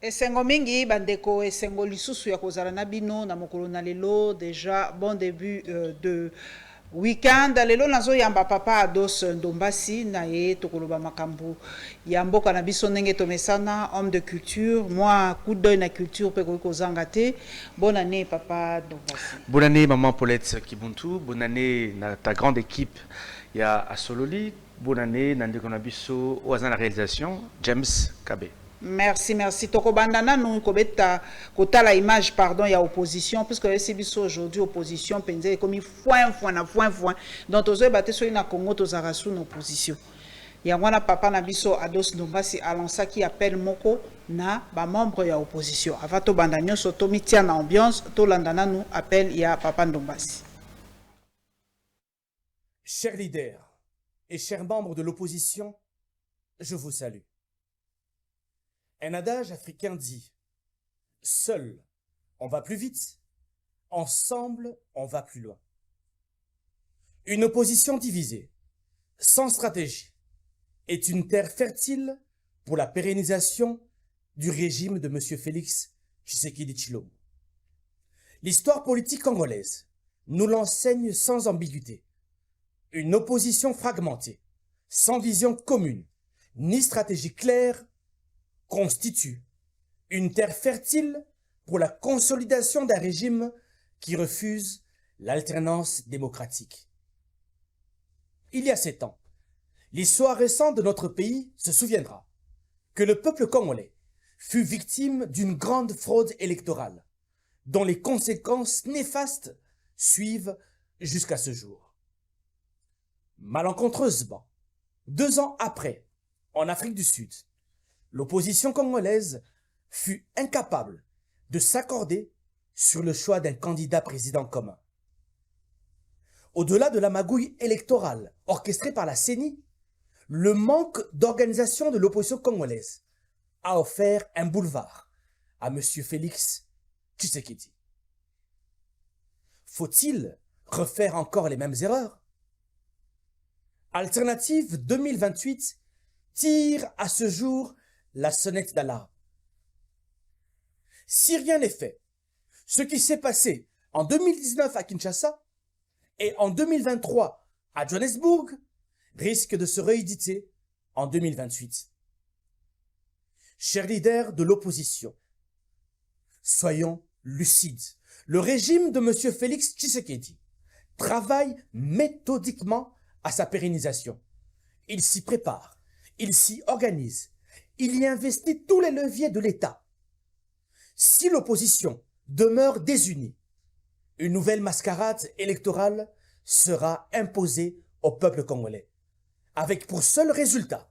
Esengo mingi bandeko esengo lisusu ya kozala na bino na mokolo na lelo déjà bon début de week-end lelo nazo yamba papa Ados Ndombasi na ye tokoloba makambo ya mboka na biso ndenge tomesana homme de culture moi coup d'œil na culture pe ko kozanga te. Bonne année papa Ndombasi. Bonne année maman Paulette Kibuntu, bonne année na ta grande équipe ya Asololi, bonne année na ndeko na biso oza na réalisation James Kabe. Merci, merci. Toko bandana nous kobeta kota la image pardon ya opposition puisque c'est biso aujourd'hui opposition penze comme foin. Donc tozo baté so na Congo tozara sous opposition. Ya wana papa na biso Ados Ndombasi alança qui appelle moko na ba membre ya opposition. Avant to bandanyo so to mitia na ambiance to landana nous appelle ya papa Ndombasi. Chers leaders et chers membres de l'opposition, je vous salue. Un adage africain dit « Seul, on va plus vite, ensemble, on va plus loin ». Une opposition divisée, sans stratégie, est une terre fertile pour la pérennisation du régime de M. Félix Tshisekedi Tshilombo. L'histoire politique congolaise nous l'enseigne sans ambiguïté. Une opposition fragmentée, sans vision commune, ni stratégie claire, constitue une terre fertile pour la consolidation d'un régime qui refuse l'alternance démocratique. Il y a 7 ans, l'histoire récente de notre pays se souviendra que le peuple congolais fut victime d'une grande fraude électorale dont les conséquences néfastes suivent jusqu'à ce jour. Malencontreusement, 2 ans après, en Afrique du Sud, l'opposition congolaise fut incapable de s'accorder sur le choix d'un candidat président commun. Au-delà de la magouille électorale orchestrée par la CENI, le manque d'organisation de l'opposition congolaise a offert un boulevard à M. Félix Tshisekedi. Faut-il refaire encore les mêmes erreurs? Alternative 2028 tire à ce jour la sonnette d'alarme. Si rien n'est fait, ce qui s'est passé en 2019 à Kinshasa et en 2023 à Johannesburg risque de se rééditer en 2028. Chers leaders de l'opposition, soyons lucides. Le régime de M. Félix Tshisekedi travaille méthodiquement à sa pérennisation. Il s'y prépare, il s'y organise. Il y investit tous les leviers de l'État. Si l'opposition demeure désunie, une nouvelle mascarade électorale sera imposée au peuple congolais, avec pour seul résultat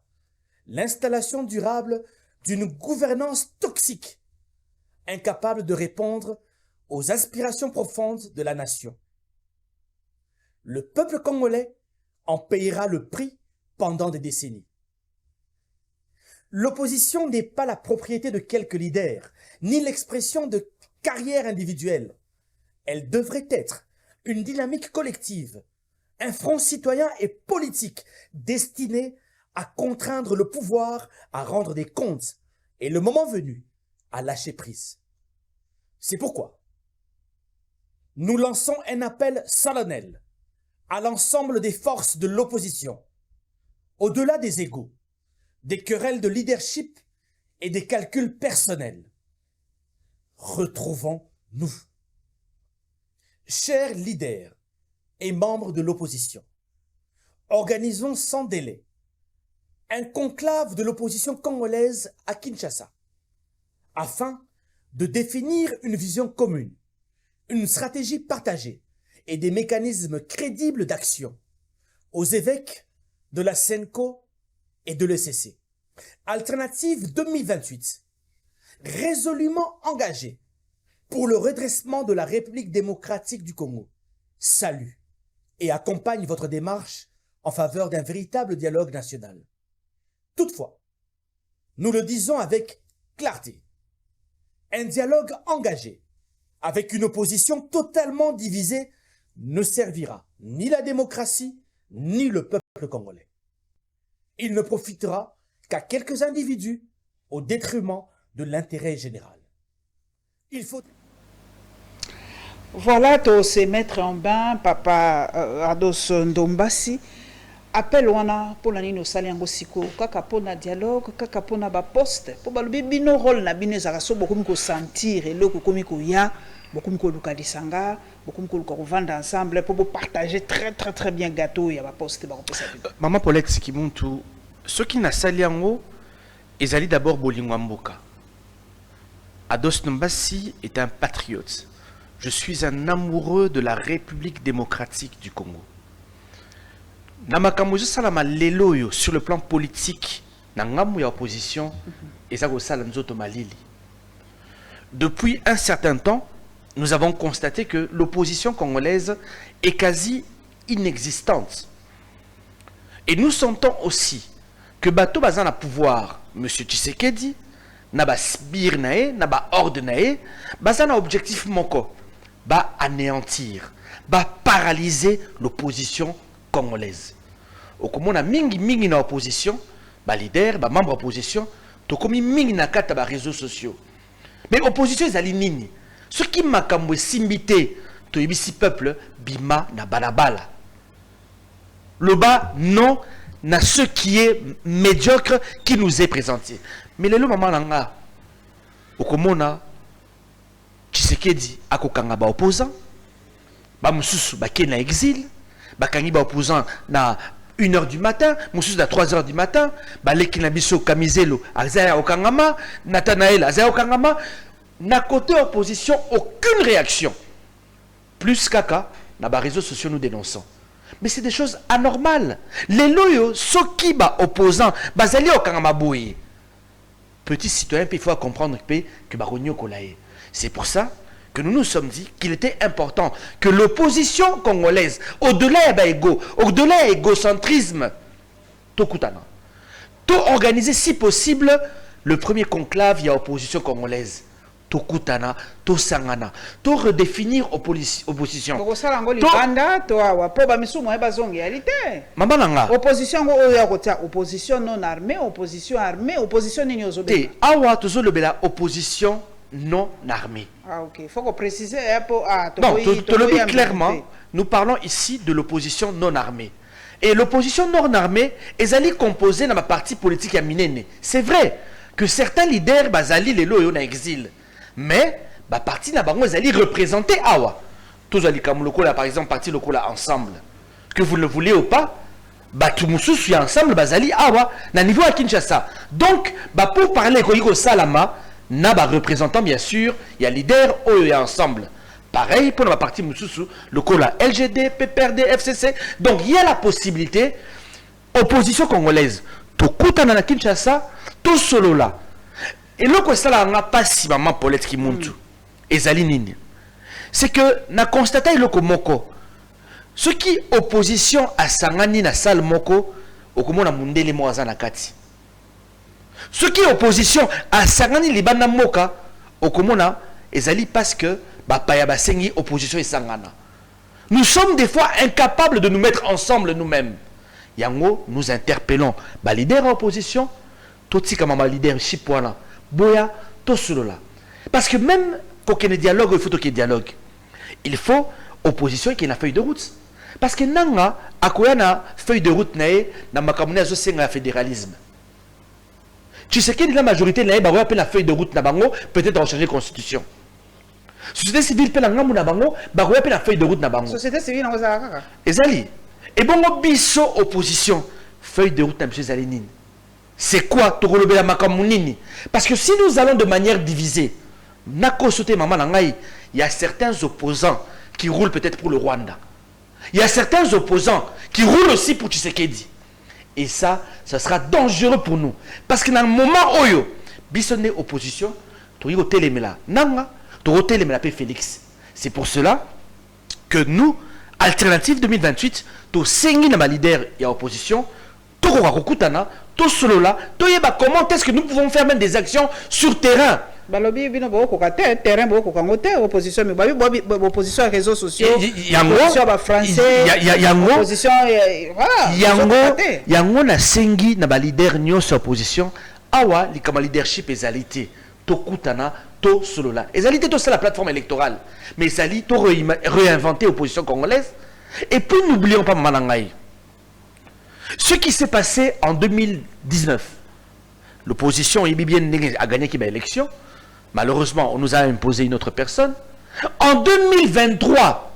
l'installation durable d'une gouvernance toxique, incapable de répondre aux aspirations profondes de la nation. Le peuple congolais en payera le prix pendant des décennies. L'opposition n'est pas la propriété de quelques leaders, ni l'expression de carrières individuelles. Elle devrait être une dynamique collective, un front citoyen et politique destiné à contraindre le pouvoir à rendre des comptes et, le moment venu, à lâcher prise. C'est pourquoi nous lançons un appel solennel à l'ensemble des forces de l'opposition, au-delà des égos, des querelles de leadership et des calculs personnels. Retrouvons-nous. Chers leaders et membres de l'opposition, organisons sans délai un conclave de l'opposition congolaise à Kinshasa afin de définir une vision commune, une stratégie partagée et des mécanismes crédibles d'action aux évêques de la SENCO et de l'ECC. Alternative 2028, résolument engagée pour le redressement de la République démocratique du Congo, salue et accompagne votre démarche en faveur d'un véritable dialogue national. Toutefois, nous le disons avec clarté, un dialogue engagé avec une opposition totalement divisée ne servira ni la démocratie ni le peuple congolais. Il ne profitera qu'à quelques individus au détriment de l'intérêt général. Il faut... Voilà, to se mettre en bain, papa Ados Ndombasi. Appel wana pour la nino saliango siko kaka pona dialogue kaka pona ba poste pour balobi bino rôle na bino ezaka so beaucoup ko sentir eloko komi ko ya beaucoup ko luka disanga beaucoup ko luka vendre ensemble pour partager très bien gâteau ya ba poste ba kopesa bino. Maman Paulette Sikimuntu, ce qui na saliango ezali d'abord bolingwa mboka. Ados Ndombasi est un patriote. Je suis un amoureux de la République démocratique du Congo. Namakamuzo salama leloyo sur le plan politique, nangamu ya opposition, et ça malili. Depuis un certain temps, nous avons constaté que l'opposition congolaise est quasi inexistante. Et nous sentons aussi que Bato Bazan a pouvoir, M. Tshisekedi, Naba Sbir Nae, Naba Horde Nae, Bazan a objectif moko, ba anéantir, ba paralyser l'opposition congolaise. Au Komona mingi na opposition, ba leader, ba membre opposition, to komi mingi na kata ba réseaux sociaux. Mais opposition ezali nini? Ce qui makambo simbité, to yebisi peuple bima na balabala. Le bas non na ce qui est médiocre qui nous est présenté. Mais le maman nanga au Komona Tshisekedi akokanga ba opposant, ba mususu ba ke na exil, ba kangi ba opposant na 1h du matin, mususu na 3h du matin, ba leki na biso Kamizelo azaya okangama, Nathanaël azaya okangama, na côté opposition aucune réaction. Plus kaka na ba réseaux sociaux nous dénonçons. Mais c'est des choses anormales. Les loyo soki ba opposant bazali okangama boye. Petit citoyen, il faut comprendre que ba ronyo kolaye. C'est pour ça que nous nous sommes dit qu'il était important que l'opposition congolaise, au-delà de l'égocentrisme, tout organiser si possible le premier conclave il y a opposition congolaise. Tout kutana, tout sangana, tout redéfinir opposition. Opposition non armée, opposition armée, opposition nini awa toujours le bela opposition non armée. Ah ok, il faut qu'on précise. Non, te le dis clairement, nous parlons ici de l'opposition non armée. Et l'opposition non armée est composée dans ma partie politique à Minene. C'est vrai que certains leaders bazali les loyo na exil. Mais ma partie na bango ezali représenté awa. Tous ali comme lokola par exemple parti lokola ensemble. Que vous le voulez ou pas, batu mususu ya ensemble bazali awa na niveau à Kinshasa. Donc pour parler ko salama na ba représentant bien sûr, il y a leader oyo ensemble. Pareil pour la partie mususu, le kola LGD, PPRD, FCC. Donc il y a la possibilité opposition congolaise to kutana na Kinshasa, to solo là. Et le ko sala nga pas si maman Paulette Kimuntu. Ezali nini. C'est que na constaté le komoko. Ce qui opposition à sangani na sal moko, okomona mundele moaza na kati. Ce qui est opposition à Sangani Libana Moka, Okomona, ezali parce que Bapaya Basengi opposition et Sangana. Nous sommes des fois incapables de nous mettre ensemble nous-mêmes. Yango, nous interpellons ba leader opposition, Toti Kamama leadership wana, Boya, Tosulola. Parce que même pour qu'il y ait dialogue, il faut qu'il y ait dialogue. Il faut opposition qui ait une feuille de route. Parce que Nanga, akoyana feuille de route nae, na makamune azo senga fédéralisme. Tu sais que la majorité n'a pas la feuille de route na bango, peut-être en changer constitution. Société civile peut la bango, la feuille de route na bango. Société civile na ozalaka. Ezali. Et bon biso opposition, feuille de route na monsieur Zalinine. C'est quoi tokolobe la makamunini? Parce que si nous allons de manière divisée, nako sote maman nangai, il y a certains opposants qui roulent peut-être pour le Rwanda. Il y a certains opposants qui roulent aussi pour Tshisekedi. Et ça sera dangereux pour nous. Parce que dans le moment où bisonné opposition, tu as télémela. Nanga, tu as télémela Félix. C'est pour cela que nous, Alternative 2028, tu as sengi na leader et opposition, tu as kokutana, tu solo là, tu as comment est-ce que nous pouvons faire même des actions sur terrain. Balobi bino boko kate terrain boko kangote opposition mais babi opposition à réseaux sociaux opposition ba français yango opposition voilà yango na sengi na ba leader nyonso opposition awa likama leadership ezalité to kutana, to solola. Et Zali, c'est la plateforme électorale. Mais Zali, to réinventer l'opposition congolaise. Et puis, n'oublions pas Manangaï. Ce qui s'est passé en 2019, l'opposition a gagné l'élection. Malheureusement, on nous a imposé une autre personne. En 2023,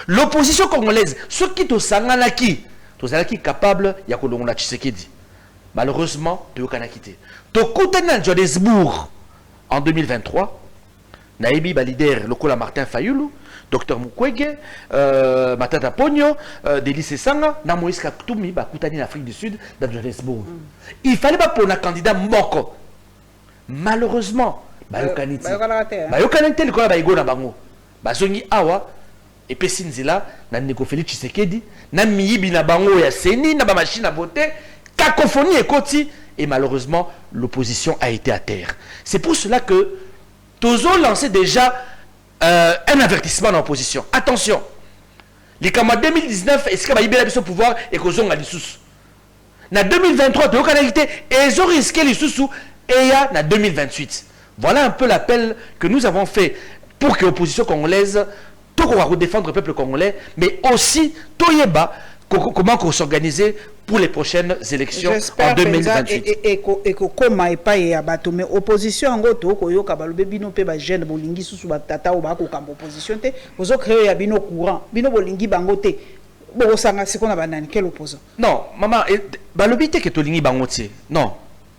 l'opposition congolaise, ceux qui sont capables, il y a que Tshisekedi. Malheureusement, tu as quitté. Tu as Johannesburg en 2023. Naïbi, leader, le Martin Fayulu, Dr Mukwege, Matata Pogno, Délice Sanga, Namoïs Kaktoumi, Koutani en Afrique du Sud, dans Johannesburg. Il fallait pas pour un candidat Moko. Malheureusement, Bayokaniti, le Kola Baïgo na Bango, Bazongi Awa, et Pessinzila, na Neko Félix Tshisekedi, na Miyibi na Bango ya Seni, na ba machine à voter, cacophonie et Koti, et malheureusement, l'opposition a été à terre. C'est pour cela que Tozo lançait déjà un avertissement dans l'opposition. Attention, les camarades 2019, est-ce qu'il y a eu au pouvoir et qu'ils ont sous. En 2023, ils ont risqué les sous et il y a en 2028. Voilà un peu l'appel que nous avons fait pour que l'opposition congolaise, tout qu'on va défendre le peuple congolais, mais aussi Toyeba, comment s'organiser pour les prochaines élections en 2028. Et comme il y a mais opposition en goto koyoka balobe bino pe ba jeune bolingi susu batata o ba ko kamba opposition te ozo créer ya bino courant bino bolingi bangote bo sanga sikona banani quel opposant. Non, maman, balobi te que tolingi bangote. Non.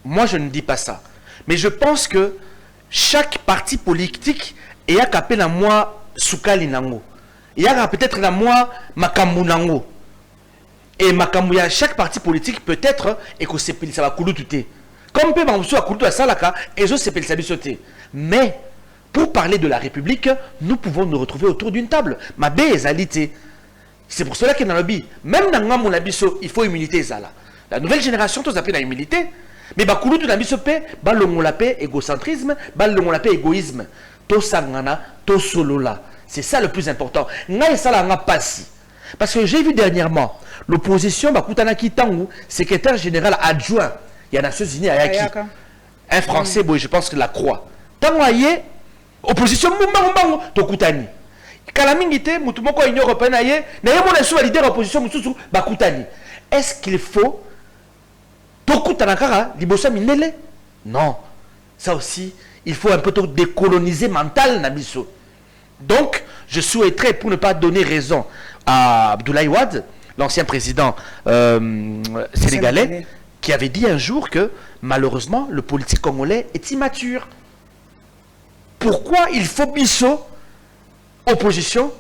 Moi je ne dis pas ça. Mais je pense que chaque parti politique est à capé na moi sukali nango. Il y a peut-être na moi makambu nango. Et Makamouya, chaque parti politique peut-être et que c'est ça va couler tout. Comme peut m'en à couler à Salaka et je sais pas ça sauter. Mais pour parler de la République, nous pouvons nous retrouver autour d'une table. Ma bézalité. C'est pour cela que dans le bi, même dans mon abisso, il faut humilité zala. La nouvelle génération tous appellent la humilité. Mais bah couler tout l'abisso paix, bah le mon la paix égocentrisme, bah le mon la paix égoïsme. To sangana, to solola. C'est ça le plus important. Nga sala nga passi. Parce que j'ai vu dernièrement l'opposition, Bakutanaki Tangu, secrétaire général adjoint, il y a Nations Unies à Yaki. Un Français, bon, je pense que la croix. Tangu aye, opposition, Mumbangu, Tokutani. Kalamingite, Moutumoko, Union Européenne, aye, n'ayez mon sous leader opposition, Moussou, Bakutani. Est-ce qu'il faut Tokutanakara, Libosa Minele? Non. Ça aussi, il faut un peu décoloniser mental, Nabiso. Donc, je souhaiterais, pour ne pas donner raison à Abdoulaye Wade, l'ancien président sénégalais, qui avait dit un jour que, malheureusement, le politique congolais est immature. Pourquoi il faut biso, opposition,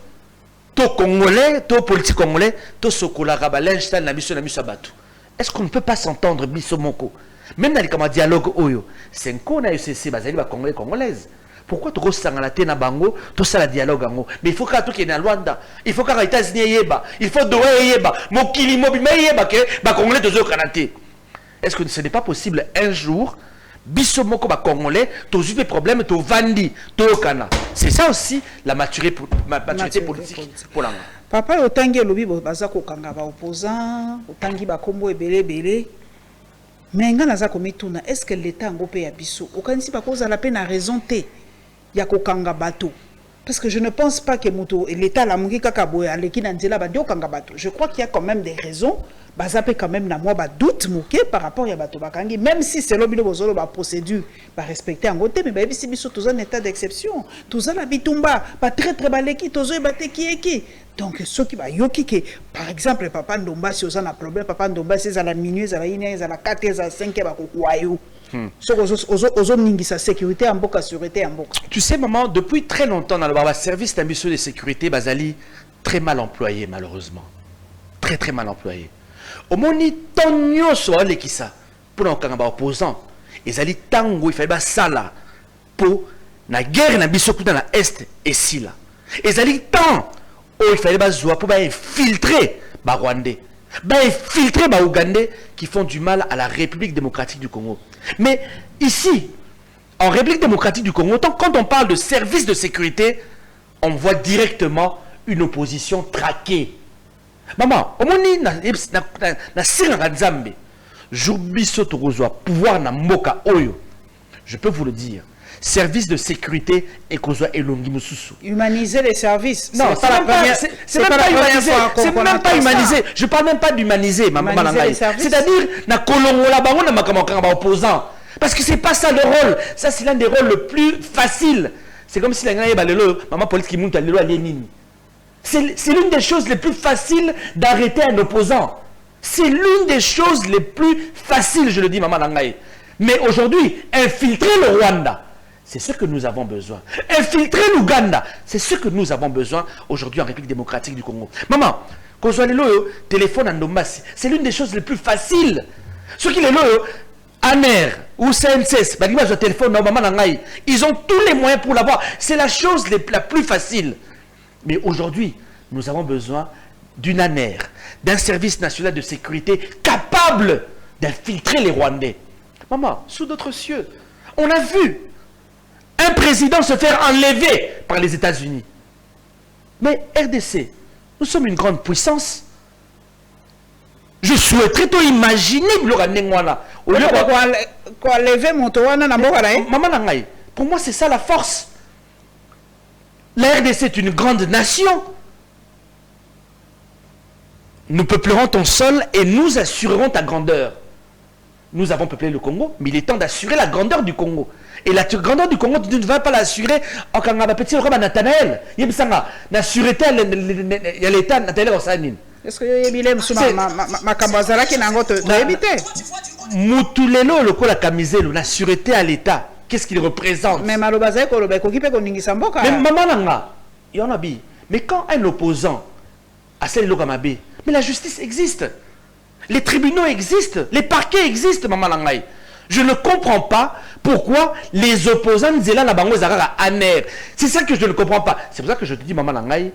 to congolais, to politique congolais, to sokola rabalenj, tal na biso abatu. Est-ce qu'on ne peut pas s'entendre biso moko? Même dans les dialogue oyo, c'est un qu'on a UCC, basé ba congolais congolaise. Pourquoi tu as na bango, tout ça la dialogue ango. Mais il faut que tu aies Luanda, il faut que les États-Unis yeba, il faut Doha yeba, Mokili Mobima yeba que ba congolais de Zokanate. Est-ce que ce n'est pas possible un jour, bisomoko ba congolais, tu as des problèmes, tu vandi, tu kana. C'est ça aussi la maturité politique pour l'ango. Papa otangi lobi baza ko kanga ba opposant, otangi ba kombo ebele bele. Mais nga naza komituna, est-ce que l'État ngo pe ya biso? Okanisi pa koza la peine à raison te. Yakokanga bato. Parce que je ne pense pas que l'État la mungi kakaboya aleki na nzela ba kanga bato. Je crois qu'il y a quand même des raisons. Bazape quand même na moi ba doute moké par rapport ya bato bakangi. Même si c'est l'obino bozolo ba procédure ba respecter en côté, mais ba bisi biso tous un état d'exception. Tous la bitumba ba très très baleki tozo ba te qui. Donc ceux qui va yoki que par exemple papa Ndomba si on a problème papa Ndomba c'est à la minuit, à la 1h, à la 4h, à la 5h ba kokwayo. Sécurité en boka, sécurité en boka. Tu sais, maman, depuis très longtemps dans le service d'ambition de sécurité, Bazali, très mal employé, malheureusement. Très, très mal employé. Au moni, tonyo so alekisa, pour nos opposants, ils allaient tango, il fallait ça là, pour la guerre d'ambition dans la Est et si là. Ils allaient tant, il fallait pour infiltrer les Rwandais. Infiltrer les Ougandais qui font du mal à la République démocratique du Congo. Mais ici, en République démocratique du Congo, quand on parle de service de sécurité, on voit directement une opposition traquée. Maman, au moins, pouvoir na moka oyo. Je peux vous le dire. service de sécurité et qu'on soit elongi mususu. Humaniser les services. Non, c'est même pas humanisé. C'est même pas humanisé. Je parle même pas d'humaniser, maman Malangaï. C'est-à-dire, na kolongola bango na makamokanga opposant. Parce que c'est pas ça le rôle. Ça, c'est l'un des rôles le plus faciles. C'est comme si la maman police qui monte à l'élo à Lénine. C'est l'une des choses les plus faciles d'arrêter un opposant. C'est l'une des choses les plus faciles, je le dis, maman Langaï. Mais aujourd'hui, infiltrer le Rwanda, c'est ce que nous avons besoin. Infiltrer l'Ouganda, c'est ce que nous avons besoin aujourd'hui en République démocratique du Congo. Maman, quand je le téléphone à Ndombasi, c'est l'une des choses les plus faciles. Ceux qui les ANER ou CNCS, ils ont tous les moyens pour l'avoir. C'est la chose la plus facile. Mais aujourd'hui, nous avons besoin d'une ANER, d'un service national de sécurité capable d'infiltrer les Rwandais. Maman, sous d'autres cieux, on a vu un président se faire enlever par les États-Unis. Mais RDC, nous sommes une grande puissance. Je souhaiterais tout imaginer pour moi, c'est ça la force. La RDC est une grande nation. Nous peuplerons ton sol et nous assurerons ta grandeur. Nous avons peuplé le Congo, mais il est temps d'assurer la grandeur du Congo. Et la grandeur du Congo, tu ne vas pas l'assurer en quand on va petit comme Nathanaël. Il y a la sûreté, il y a l'État Nathanaël au Sanin. Est-ce que il y a ma cambazala qui n'a pas évité? Moutulelo, le la camiselle, la sûreté à l'État. Qu'est-ce qu'il représente? Mais Malobazé, mais maman Nanga, il y en a bi. Mais quand un opposant a celle Logamabé, mais la justice existe. Les tribunaux existent, les parquets existent, maman Langaï. Je ne comprends pas pourquoi les opposants disent là la bango zarara aner. C'est ça que je ne comprends pas. C'est pour ça que je te dis, maman Langaï,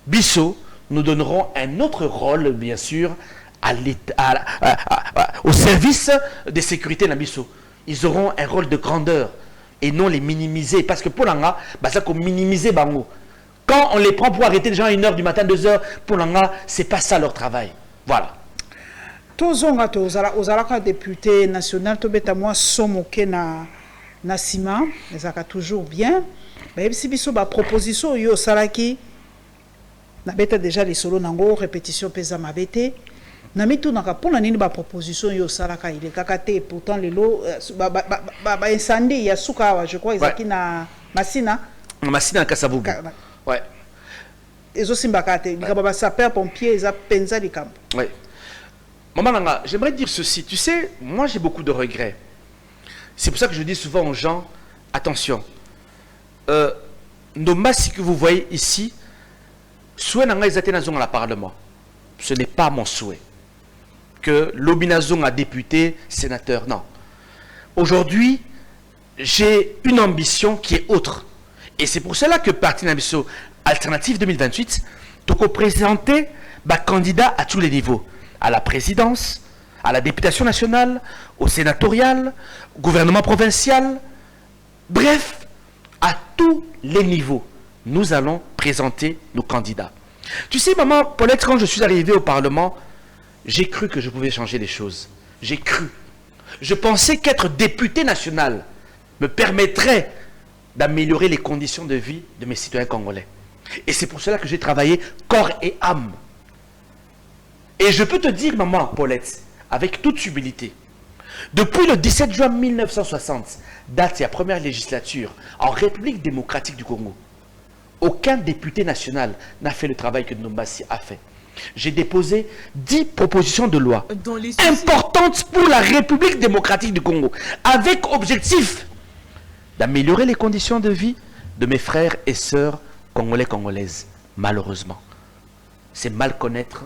Bisso, nous donnerons un autre rôle, bien sûr, au service de sécurité dans Bisso. Ils auront un rôle de grandeur et non les minimiser. Parce que pour l'anga, ça qu'on minimiser bango. Quand on les prend pour arrêter les gens à 1h du matin, 2h, pour l'anga, c'est pas ça leur travail. Voilà. Tozonga ozalaka député national tobeta moi somoke na sima ezaka toujours bien ba yebisi biso ba proposition yo salaki na beta déjà les solo nango répétition pesa mabete na mitu naka pona nini ba proposition yo salaka ile kakate pourtant lelo ba incendie ya suka je crois ezaki na Masina Kasavubu ouais ezo simbaka te likaba ba sapeur pompier eza penza likambo ouais. Maman Nanga, j'aimerais dire ceci. Tu sais, moi j'ai beaucoup de regrets. C'est pour ça que je dis souvent aux gens, attention, nos masses que vous voyez ici, souhait Nanga Izate Nazong à la Parlement. Ce n'est pas mon souhait. Que l'Obinazong a député, sénateur, non. Aujourd'hui, j'ai une ambition qui est autre. Et c'est pour cela que Parti Nabiso Alternative 2028, Toko présenté candidat à tous les niveaux. À la présidence, à la députation nationale, au sénatorial, au gouvernement provincial, bref, à tous les niveaux, nous allons présenter nos candidats. Tu sais, maman, Paulette, quand je suis arrivé au Parlement, j'ai cru que je pouvais changer les choses. J'ai cru. Je pensais qu'être député national me permettrait d'améliorer les conditions de vie de mes citoyens congolais. Et c'est pour cela que j'ai travaillé corps et âme. Et je peux te dire, maman Paulette, avec toute humilité, depuis le 17 juin 1960, date de la première législature en République démocratique du Congo, aucun député national n'a fait le travail que Ndombasi a fait. J'ai déposé 10 propositions de loi importantes pour la République démocratique du Congo, avec objectif d'améliorer les conditions de vie de mes frères et sœurs congolais, congolaises. Malheureusement, c'est mal connaître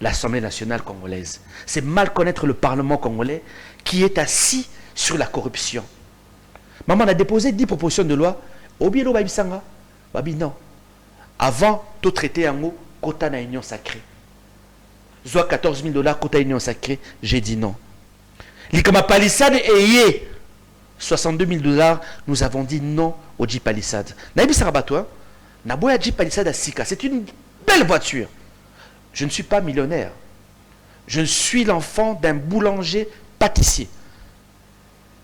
l'Assemblée nationale congolaise. C'est mal connaître le Parlement congolais qui est assis sur la corruption. Maman a déposé 10 propositions de loi. Obielo Babisanga. Babi non. Avant, tout traité en mot, quota na union sacrée. Soit 14 000 $, quota union sacrée. J'ai dit non. Likama palissade et 62 000 $, nous avons dit non au Jeep Palissade. Naïbi Sarabato, Naboya Jeep Palissade à Sika. C'est une belle voiture. Je ne suis pas millionnaire. Je suis l'enfant d'un boulanger pâtissier.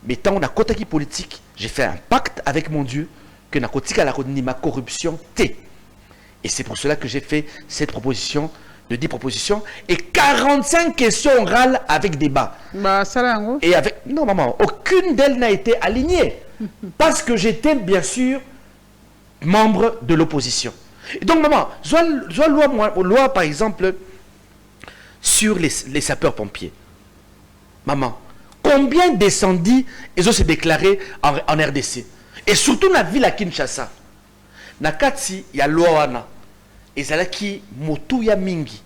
Mais tant on a côté qui politique, j'ai fait un pacte avec mon Dieu que na côté la ma corruption T. Et c'est pour cela que j'ai fait cette proposition de 10 propositions et 45 questions orales avec débat. Bah, ça là, en Et avec... Non, maman, aucune d'elles n'a été alignée. Parce que j'étais, bien sûr, membre de l'opposition. Et donc, maman, loi, par exemple, sur les sapeurs-pompiers. Maman, combien d'incendies ils ont se déclarés en RDC? Et surtout dans la ville à Kinshasa. Nakati, il y a loi. Ezalaki motuya mingi.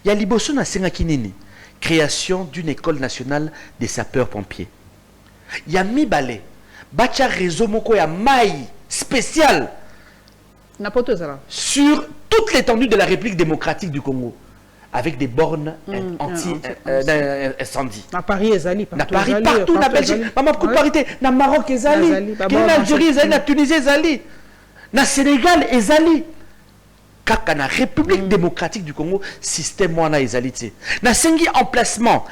Il y a liboso na senga kinini. Création d'une école nationale des sapeurs-pompiers. Il y a mibale. Bacha réseau moko ya mai spécial sur toute l'étendue de la République démocratique du Congo. Avec des bornes anti-incendie. À Paris, Ezali. À Paris, partout, na Belgique. Maman, pour parité. Na Maroc, Ezali. En Algérie, Ezali. Na Tunisie, Ezali. Na Sénégal, Ezali. Kaka na République démocratique du Congo, système wana ezalité. Na sengi emplacement.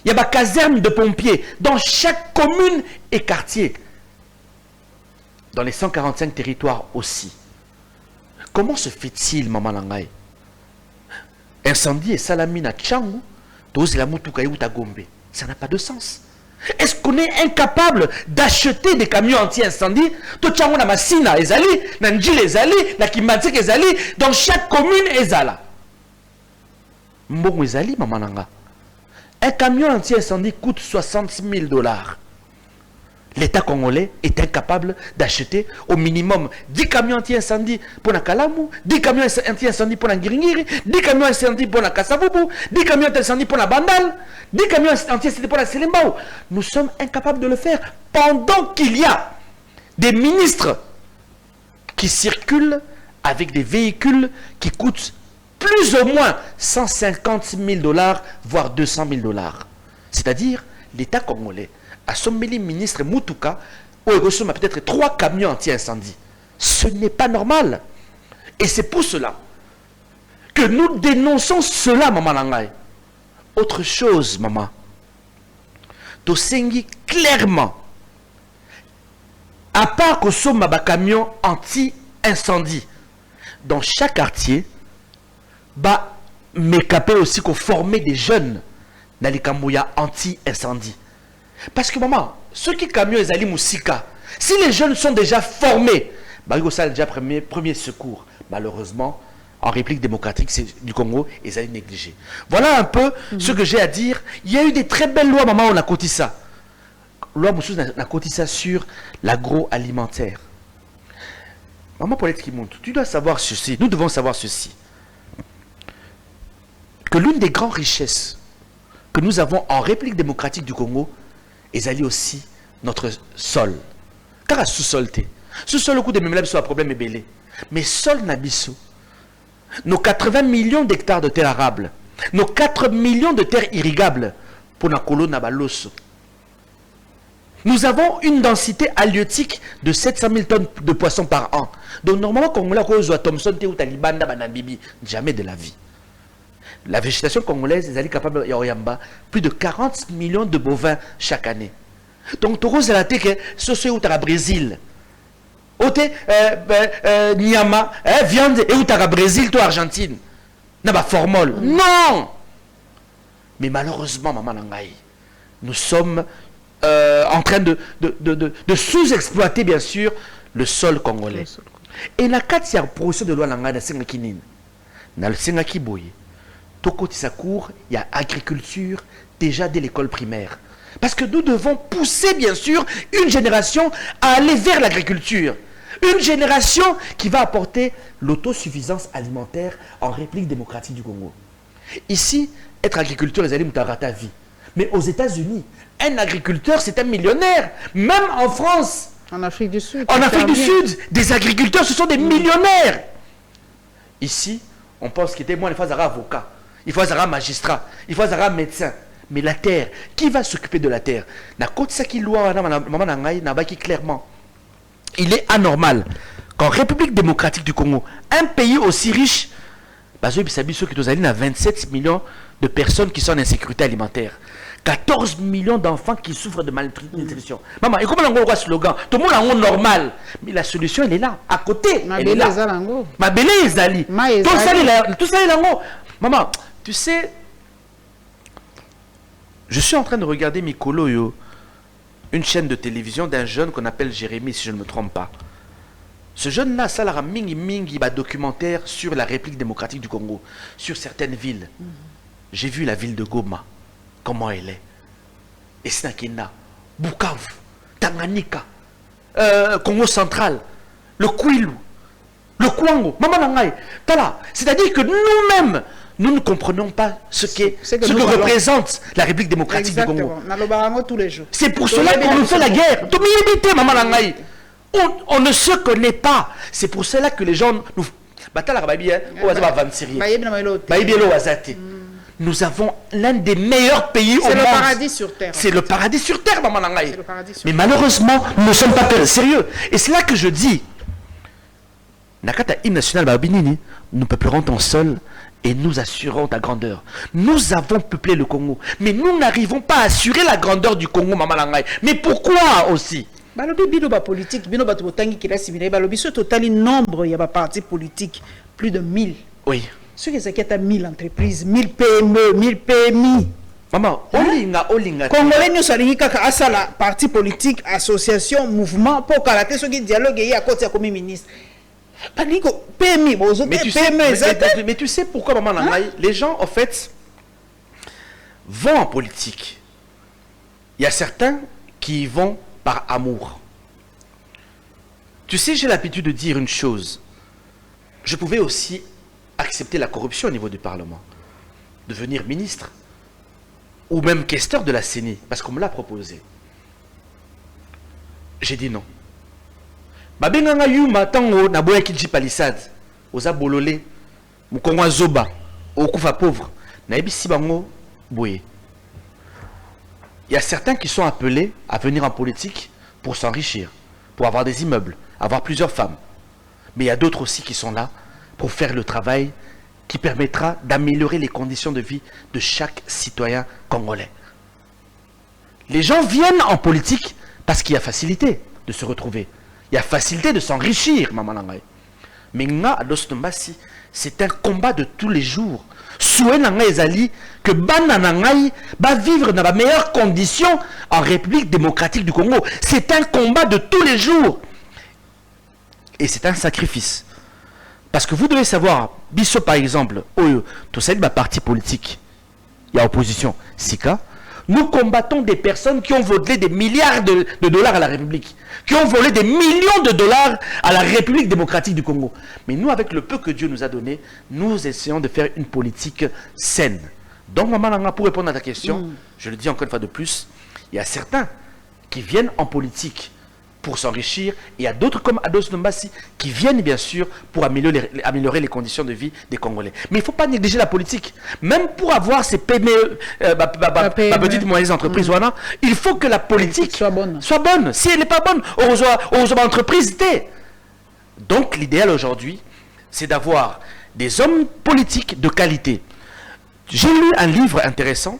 Il y a des casernes de pompiers dans chaque commune et quartier. Dans les 145 territoires aussi. Comment se fait-il, maman Langai? Incendie et salamine à Tchangou, dose la Mutuka ou Gombe. Ça n'a pas de sens. Est-ce qu'on est incapable d'acheter des camions anti-incendie? Tout Tchangou na Massina ezali, na Ndjil ezali, na Kimatik ezali, dans chaque commune ezala. Mbongo ezali, maman Langa. Un camion anti-incendie coûte $60,000. L'État congolais est incapable d'acheter au minimum 10 camions anti-incendie pour la Kalamu, 10 camions anti-incendie pour la Ngiringiri, 10 camions anti-incendie pour la Kassavubu, 10 camions anti-incendie pour la Bandal, 10 camions anti-incendie pour la Selimbao. Nous sommes incapables de le faire pendant qu'il y a des ministres qui circulent avec des véhicules qui coûtent plus ou moins $150,000, voire $200,000. C'est-à-dire l'État congolais à son ministre Mutuka, où il reçoit peut-être 3 camions anti-incendie. Ce n'est pas normal. Et c'est pour cela que nous dénonçons cela, maman Langai. Autre chose, maman. Tosengi clairement, à part que ce soit camion anti-incendie, dans chaque quartier, bah, m'écaper aussi qu'on former des jeunes dans les camions anti-incendie. Parce que maman, ceux qui camions les alliés Moussika, si les jeunes sont déjà formés, bah ils ont déjà premier secours. Malheureusement, en République démocratique du Congo, ils allaient négliger. Voilà un peu ce que j'ai à dire. Il y a eu des très belles lois, maman, on a coté ça. Loi Moussous, on a coté ça sur l'agroalimentaire. Maman Paulette qui monte, tu dois savoir ceci, nous devons savoir ceci. Que l'une des grandes richesses que nous avons en République démocratique du Congo, ils allaient aussi notre sol. Car à sous-sol, sous-sol, au coup de même soit un problème est belé. Mais sol n'abisso. Nos 80 millions d'hectares de terres arables, nos 4 millions de terres irrigables pour la colonne Nabaloso. Nous avons une densité halieutique de 700 000 tonnes de poissons par an. Donc normalement, quand on a Thomson, ou Talibanda, Banambibi, jamais de la vie. La végétation congolaise est capable de plus de 40 millions de bovins chaque année. Donc, tu as dit que ce au Brésil. Ote Niama, viande et où tu Brésil, toi Argentine. N'a pas formol. Non! Mais malheureusement, maman Langai, nous sommes en train de sous-exploiter, bien sûr, le sol congolais. Et la 4e processus de loi Langai, dans le Sengakinin, dans le Sengakiboye, il y a agriculture déjà dès l'école primaire. Parce que nous devons pousser, bien sûr, une génération à aller vers l'agriculture. Une génération qui va apporter l'autosuffisance alimentaire en République démocratique du Congo. Ici, être agriculteur, les aliments ta vie. Mais aux États-Unis, un agriculteur, c'est un millionnaire. Même en France. En Afrique du Sud. En Afrique du Sud, des agriculteurs, ce sont des millionnaires. Ici, on pense qu'il était moins, il faut avoir avocat. Il faut avoir magistrat, il faut avoir médecin. Mais la terre, qui va s'occuper de la terre? Clairement, il est anormal qu'en République démocratique du Congo, un pays aussi riche, il y a 27 millions de personnes qui sont en insécurité alimentaire. 14 millions d'enfants qui souffrent de malnutrition. Maman, et comment on a un slogan? Tout le monde est normal. Mais la solution, elle est là, à côté. Elle est là. Ma belle Ezali. Tout ça est là. Maman, tu sais, je suis en train de regarder Mikolo Yo, une chaîne de télévision d'un jeune qu'on appelle Jérémy, si je ne me trompe pas. Ce jeune-là, ça l'a mingi documentaire sur la République démocratique du Congo, sur certaines villes. J'ai vu la ville de Goma, comment elle est. Esnakina, Bukavu, Tanganyika, Congo central, le Kwilu, le Kwango, Maman Nangaï. C'est-à-dire que nous-mêmes, nous ne comprenons pas ce que représente la République démocratique du Congo. C'est pour cela qu'on nous fait la guerre. Maman Nangaï. On ne se connaît pas. C'est pour cela que les gens nous... Nous avons l'un des meilleurs pays au monde. C'est le paradis sur terre. C'est le paradis sur terre, maman Nangaï. Mais malheureusement, nous ne sommes pas sérieux. Et c'est là que je dis, Nakata hymne national Babinini, nous peuplerons ton sol et nous assurerons ta grandeur. Nous avons peuplé le Congo, mais nous n'arrivons pas à assurer la grandeur du Congo, maman Nangaï. Mais pourquoi aussi? Balobi binoba politique, binoba totangi qui l'a similé, balobi ce total nombre, il y a pas parti politique, plus de 1000. Oui. Ce qui est à 1000 entreprises, 1000 PME, 1000 PMI. Maman, Olinga. Congolais nous salingi kaka asala parti politique, association, mouvement pour karaté ce qui dialogue et à côté comme ministre. Paniko PMI, mais tu sais pourquoi maman Nangaï, les gens en fait vont en politique. Il y a certains qui y vont par amour. Tu sais, j'ai l'habitude de dire une chose. Je pouvais aussi accepter la corruption au niveau du Parlement, devenir ministre ou même questeur de la CENI, parce qu'on me l'a proposé. J'ai dit non. Babenganga yuma tango na boya kidji palissade, oza bololé, mukongo zoba, okufa pauvre, na ebisi bango boye. Il y a certains qui sont appelés à venir en politique pour s'enrichir, pour avoir des immeubles, avoir plusieurs femmes. Mais il y a d'autres aussi qui sont là pour faire le travail qui permettra d'améliorer les conditions de vie de chaque citoyen congolais. Les gens viennent en politique parce qu'il y a facilité de se retrouver. Il y a facilité de s'enrichir, maman Nangaï. Mais c'est un combat de tous les jours. Souhait Nangaï Ezali que Bana Nangaï va vivre dans les meilleures conditions en République démocratique du Congo. C'est un combat de tous les jours. Et c'est un sacrifice. Parce que vous devez savoir, Bisso par exemple, tout ça, parti politique, il y a opposition, Sika, nous combattons des personnes qui ont volé des milliards de dollars à la République, qui ont volé des millions de dollars à la République démocratique du Congo. Mais nous, avec le peu que Dieu nous a donné, nous essayons de faire une politique saine. Donc, Maman Nanga, pour répondre à ta question, je le dis encore une fois de plus, il y a certains qui viennent en politique pour s'enrichir, et il y a d'autres comme Ados Nombasi qui viennent bien sûr pour améliorer les conditions de vie des Congolais. Mais il ne faut pas négliger la politique. Même pour avoir ces PME, petites et moyennes entreprises, il faut que la politique soit bonne. Si elle n'est pas bonne, on reçoit l'entreprise. Donc l'idéal aujourd'hui, c'est d'avoir des hommes politiques de qualité. J'ai lu un livre intéressant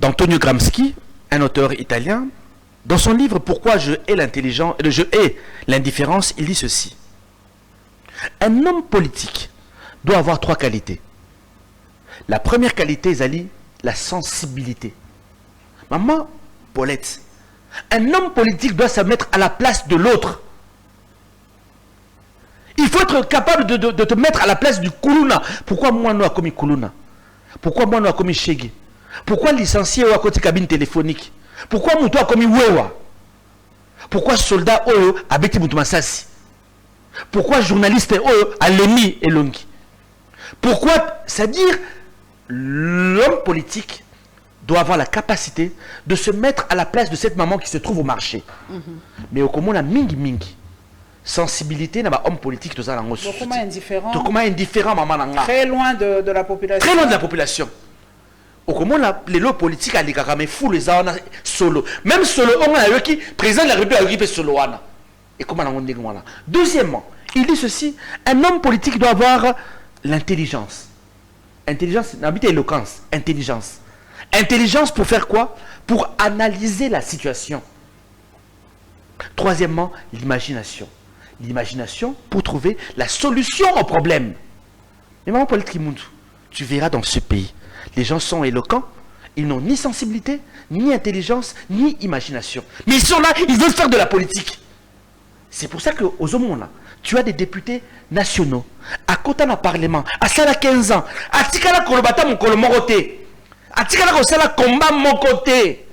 d'Antonio Gramsci, un auteur italien. Dans son livre « Pourquoi je hais l'indifférence », il dit ceci. Un homme politique doit avoir 3 qualités. La première qualité, Zali, la sensibilité. Maman, Paulette, un homme politique doit se mettre à la place de l'autre. Il faut être capable de te mettre à la place du Kuluna. Pourquoi moi, nous, commis Kuluna? Pourquoi moi, nous, commis Shege? Pourquoi licencié ou à côté cabine téléphonique? Pourquoi Moutou a commis Wewa? Pourquoi soldat Oyo a bêti Moutou Massassi? Pourquoi journaliste Oyo a Lemi et Longi? Pourquoi? C'est-à-dire, l'homme politique doit avoir la capacité de se mettre à la place de cette maman qui se trouve au marché. Mais au comment la mingi. Sensibilité n'a pas homme politique, tout ça. Comment indifférent? Comment indifférent, maman Nanga? Très loin de la population. Très loin de la population. Au comment les lots politiques à l'égard, fou les gens solo. Même solo, on a eu qui président de la République a solo. Et comment on dit là? Deuxièmement, il dit ceci, un homme politique doit avoir l'intelligence. Intelligence, n'habite éloquence, intelligence. Intelligence pour faire quoi? Pour analyser la situation. Troisièmement, l'imagination. L'imagination pour trouver la solution au problème. Mais maman Paulette Kimundu, tu verras dans ce pays, les gens sont éloquents, ils n'ont ni sensibilité, ni intelligence, ni imagination. Mais ils sont là, ils veulent faire de la politique. C'est pour ça qu'aux Omona, tu as des députés nationaux, à côté du Parlement, à Sala 15 ans, à Tikala Kolobata mon Kolomoroté, à Tikala Kosala combat mon côté.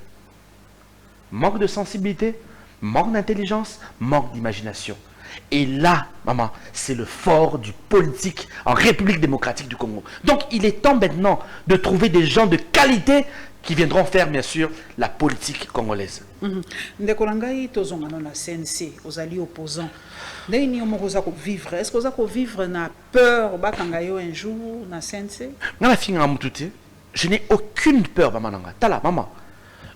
Manque de sensibilité, manque d'intelligence, manque d'imagination. Et là, maman, c'est le fort du politique en République démocratique du Congo. Donc, il est temps maintenant de trouver des gens de qualité qui viendront faire, bien sûr, la politique congolaise. Ndekolangai tozongana na CNC, aux alliés opposants. Ndeni omokoza ko vivre. Est-ce que vous avez vivre na peur bakangayo un jour na CNC? Ngana finga mutute, je n'ai aucune peur, maman nanga. Tala, maman,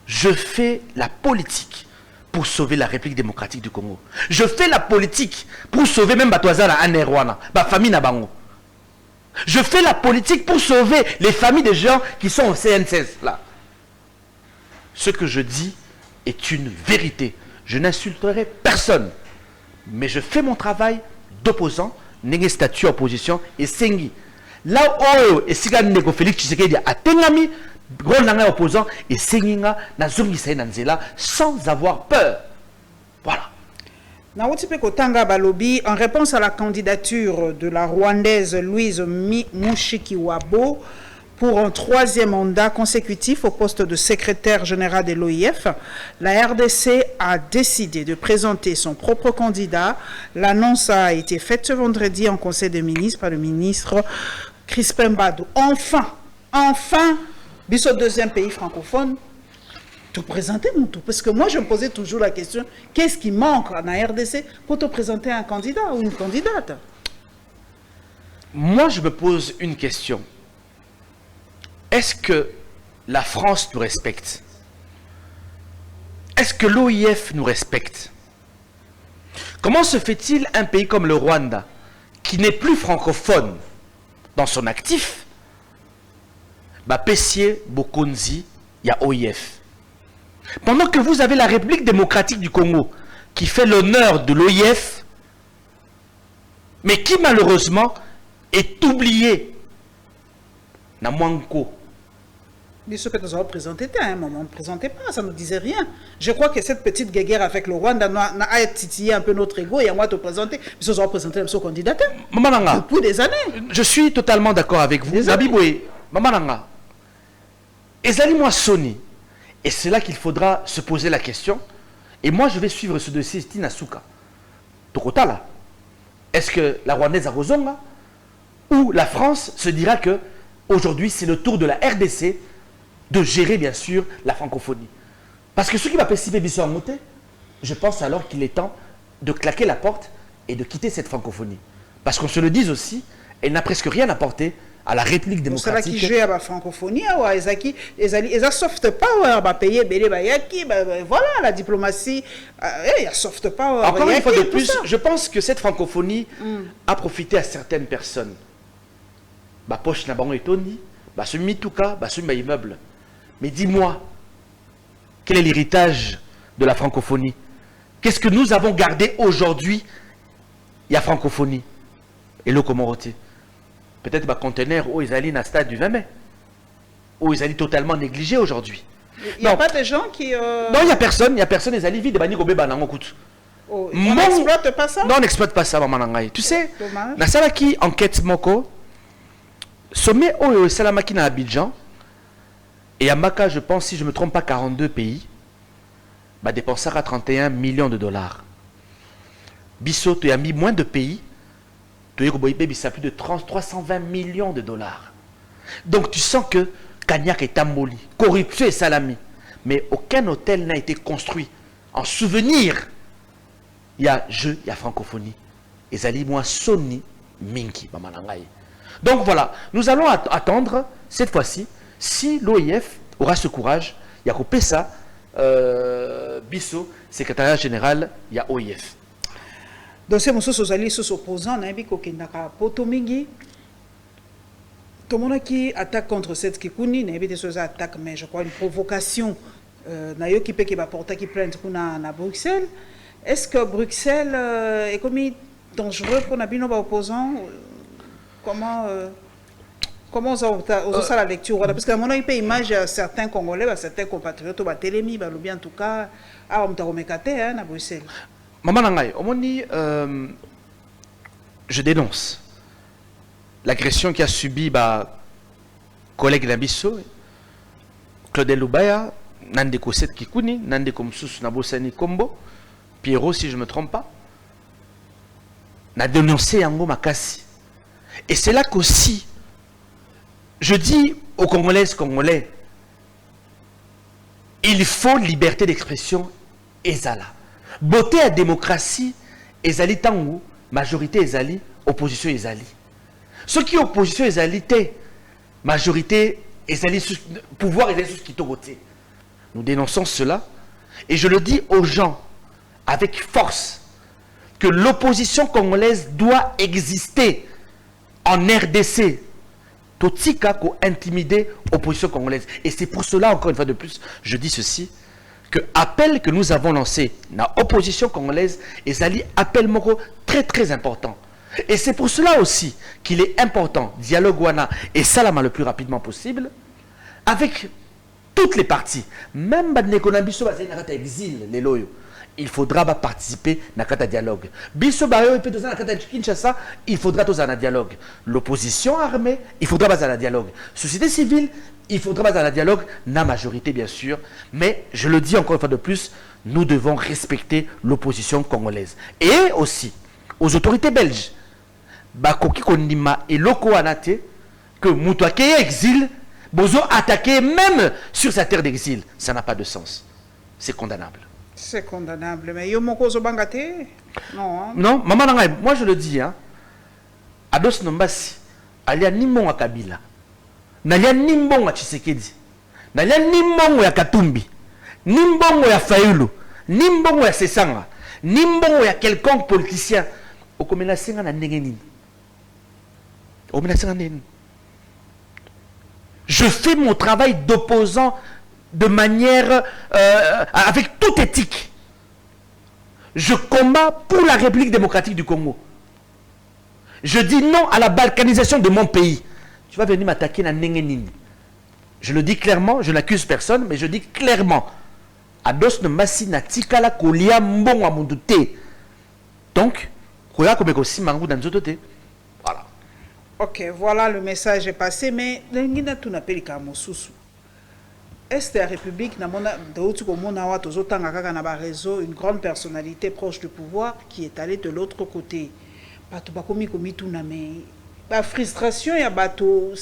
je fais la politique pour sauver la République démocratique du Congo. Je fais la politique pour sauver même Batoazala Anerwana, ma famille Nabango. Je fais la politique pour sauver les familles des gens qui sont au CNCS là. Ce que je dis est une vérité. Je n'insulterai personne. Mais je fais mon travail d'opposant, n'est statut opposition et sengi. Là où et si Nego Félix Tshisekedi a tengami, gros nanga opposant et senginga na zongi sainanzela sans avoir peur. Voilà. Naotipe Kotanga Balobi, en réponse à la candidature de la Rwandaise Louise Mushikiwabo pour un 3e mandat consécutif au poste de secrétaire général de l'OIF, la RDC a décidé de présenter son propre candidat. L'annonce a été faite ce vendredi en Conseil des ministres par le ministre Crispin Badou. Enfin, biso deuxième pays francophone, te présenter mon tour. Parce que moi, je me posais toujours la question, qu'est-ce qui manque à la RDC pour te présenter un candidat ou une candidate? Moi, je me pose une question. Est-ce que la France nous respecte? Est-ce que l'OIF nous respecte? Comment se fait-il un pays comme le Rwanda, qui n'est plus francophone dans son actif, Pessier, Bokonzi, il y a OIF. Pendant que vous avez la République démocratique du Congo, qui fait l'honneur de l'OIF, mais qui malheureusement est oubliée. Namwanko. Mais ce que nous avons présenté, à un moment, on ne présentait pas, ça ne nous disait rien. Je crois que cette petite guerre avec le Rwanda a titillé un peu notre ego et à moi de présenter. Mais nous avons présenté le candidat depuis des années. Je suis totalement d'accord avec vous. Zabiboué, Mamananga, Ezali moi Sony. Et c'est là qu'il faudra se poser la question. Et moi, je vais suivre ce dossier Tina Souka. Tokotala. Est-ce que la Rwandaise a Rozonga ou la France se dira que aujourd'hui, c'est le tour de la RDC de gérer, bien sûr, la francophonie. Parce que ce qui va participer Bissau en Moté, je pense alors qu'il est temps de claquer la porte et de quitter cette francophonie. Parce qu'on se le dise aussi, elle n'a presque rien apporté à la République démocratique. C'est là qui joue à la francophonie, ils ont soft power, voilà la diplomatie, il y a soft power. Encore une fois de plus, je pense que cette francophonie a profité à certaines personnes. Poche n'a pas étonné, ce mitouka, ce immeuble. Mais dis-moi, quel est l'héritage de la francophonie? Qu'est-ce que nous avons gardé aujourd'hui? Il y a francophonie. Et le Comoroté. Peut-être conteneur où ils allaient dans le stade du 20 mai. Où ils allaient totalement négligés aujourd'hui. Il n'y a pas de gens qui... Non, il n'y a personne. Ils allaient vite. On n'exploite pas ça? Non, on n'exploite pas ça, maman Nangaï. Tu sais, dans ça qui enquête moko, sommet au Salamaki na Abidjan, et à Maka, je pense, si je ne me trompe pas, 42 pays, dépensera 31 millions de dollars. Bissot, tu as mis moins de pays, tu as plus de 320 millions de dollars. Donc tu sens que Kanyak est amoli, corruption et salami. Mais aucun hôtel n'a été construit en souvenir. Il y a jeu, il y a francophonie. Et Zali, moi, Sony, Minki, Mamanangaï. Donc voilà, nous allons attendre cette fois-ci si l'OIF aura ce courage. Il y a coupé ça, Bissot, secrétariat général, il y a OIF. Donc c'est mon opposant, on a dit qu'il y a Potomingi. Tout le monde qui attaque contre cette Kikouni, n'a pas des attaques, mais je crois une provocation. N'a qui peut qui va porter qui plainte à Bruxelles. Est-ce que Bruxelles est comme dangereux pour nos opposants? Comment on a la lecture? Parce que mon avis, il image certains Congolais, certains compatriotes, Télémi, en tout cas, à Bruxelles. Maman Nangaï, je dénonce l'agression qui a subi collègue Nabisso, Claudel Loubaya, Nande Kosset Kikouni, Nande Komsus Nabosani Kombo, Pierrot si je ne me trompe pas, n'a dénoncé Yango Makassi. Et c'est là qu'aussi, je dis aux Congolaises, Congolais, il faut liberté d'expression ezala. Beauté à démocratie, ezali tango, majorité ezali, opposition ezali. Ceux qui opposition ezali, majorité ezali, pouvoir ezali sous qui voté. Nous dénonçons cela et je le dis aux gens avec force que l'opposition congolaise doit exister en RDC. Totika ko intimider l'opposition congolaise. Et c'est pour cela, encore une fois de plus, je dis ceci, que l'appel que nous avons lancé dans l'opposition congolaise est appel moko très très important. Et c'est pour cela aussi qu'il est important, dialogue wana et salama le plus rapidement possible, avec toutes les parties. Même Badnekonabiso Bazainakata exil, les loyaux. Il faudra participer à un dialogue. Biso Bayo peut dans la Kinshasa, il faudra tous un dialogue. L'opposition armée, il faudra pas un dialogue. Société civile, il faudra pas un dialogue. La majorité bien sûr, mais je le dis encore une fois de plus, nous devons respecter l'opposition congolaise et aussi aux autorités belges. Bakoki kondima et loko anate que Moutouake exil, bozo attaqué même sur sa terre d'exil, ça n'a pas de sens. C'est condamnable. C'est condamnable, mais yo moko zo bangate? Non. Hein? Non, maman Nangaï, moi je le dis, hein. Ados Nombasi, alia nimbonga Kabila, nalia nimbonga Tshisekedi, nalia nimbongo ya Katumbi, nimbongo ya Fayulu, nimbongo ya Sesanga, nimbongo ya quelconque politicien, okomena senga na ndenge nini? Okomena senga nini? Je fais mon travail d'opposant de manière avec toute éthique. Je combats pour la République démocratique du Congo. Je dis non à la balkanisation de mon pays. Tu vas venir m'attaquer dans Nengenini. Je le dis clairement, je n'accuse personne, mais je dis clairement. Ados ne masi na tikala kolia mbongo amundute. Donc, koya komeko simangu dans zotote. Voilà. Ok, voilà, le message est passé, mais l'engina tout n'appelle Kamosusu. Est la République, une grande personnalité proche du pouvoir qui est allée de l'autre côté. La frustration, il y a bateau.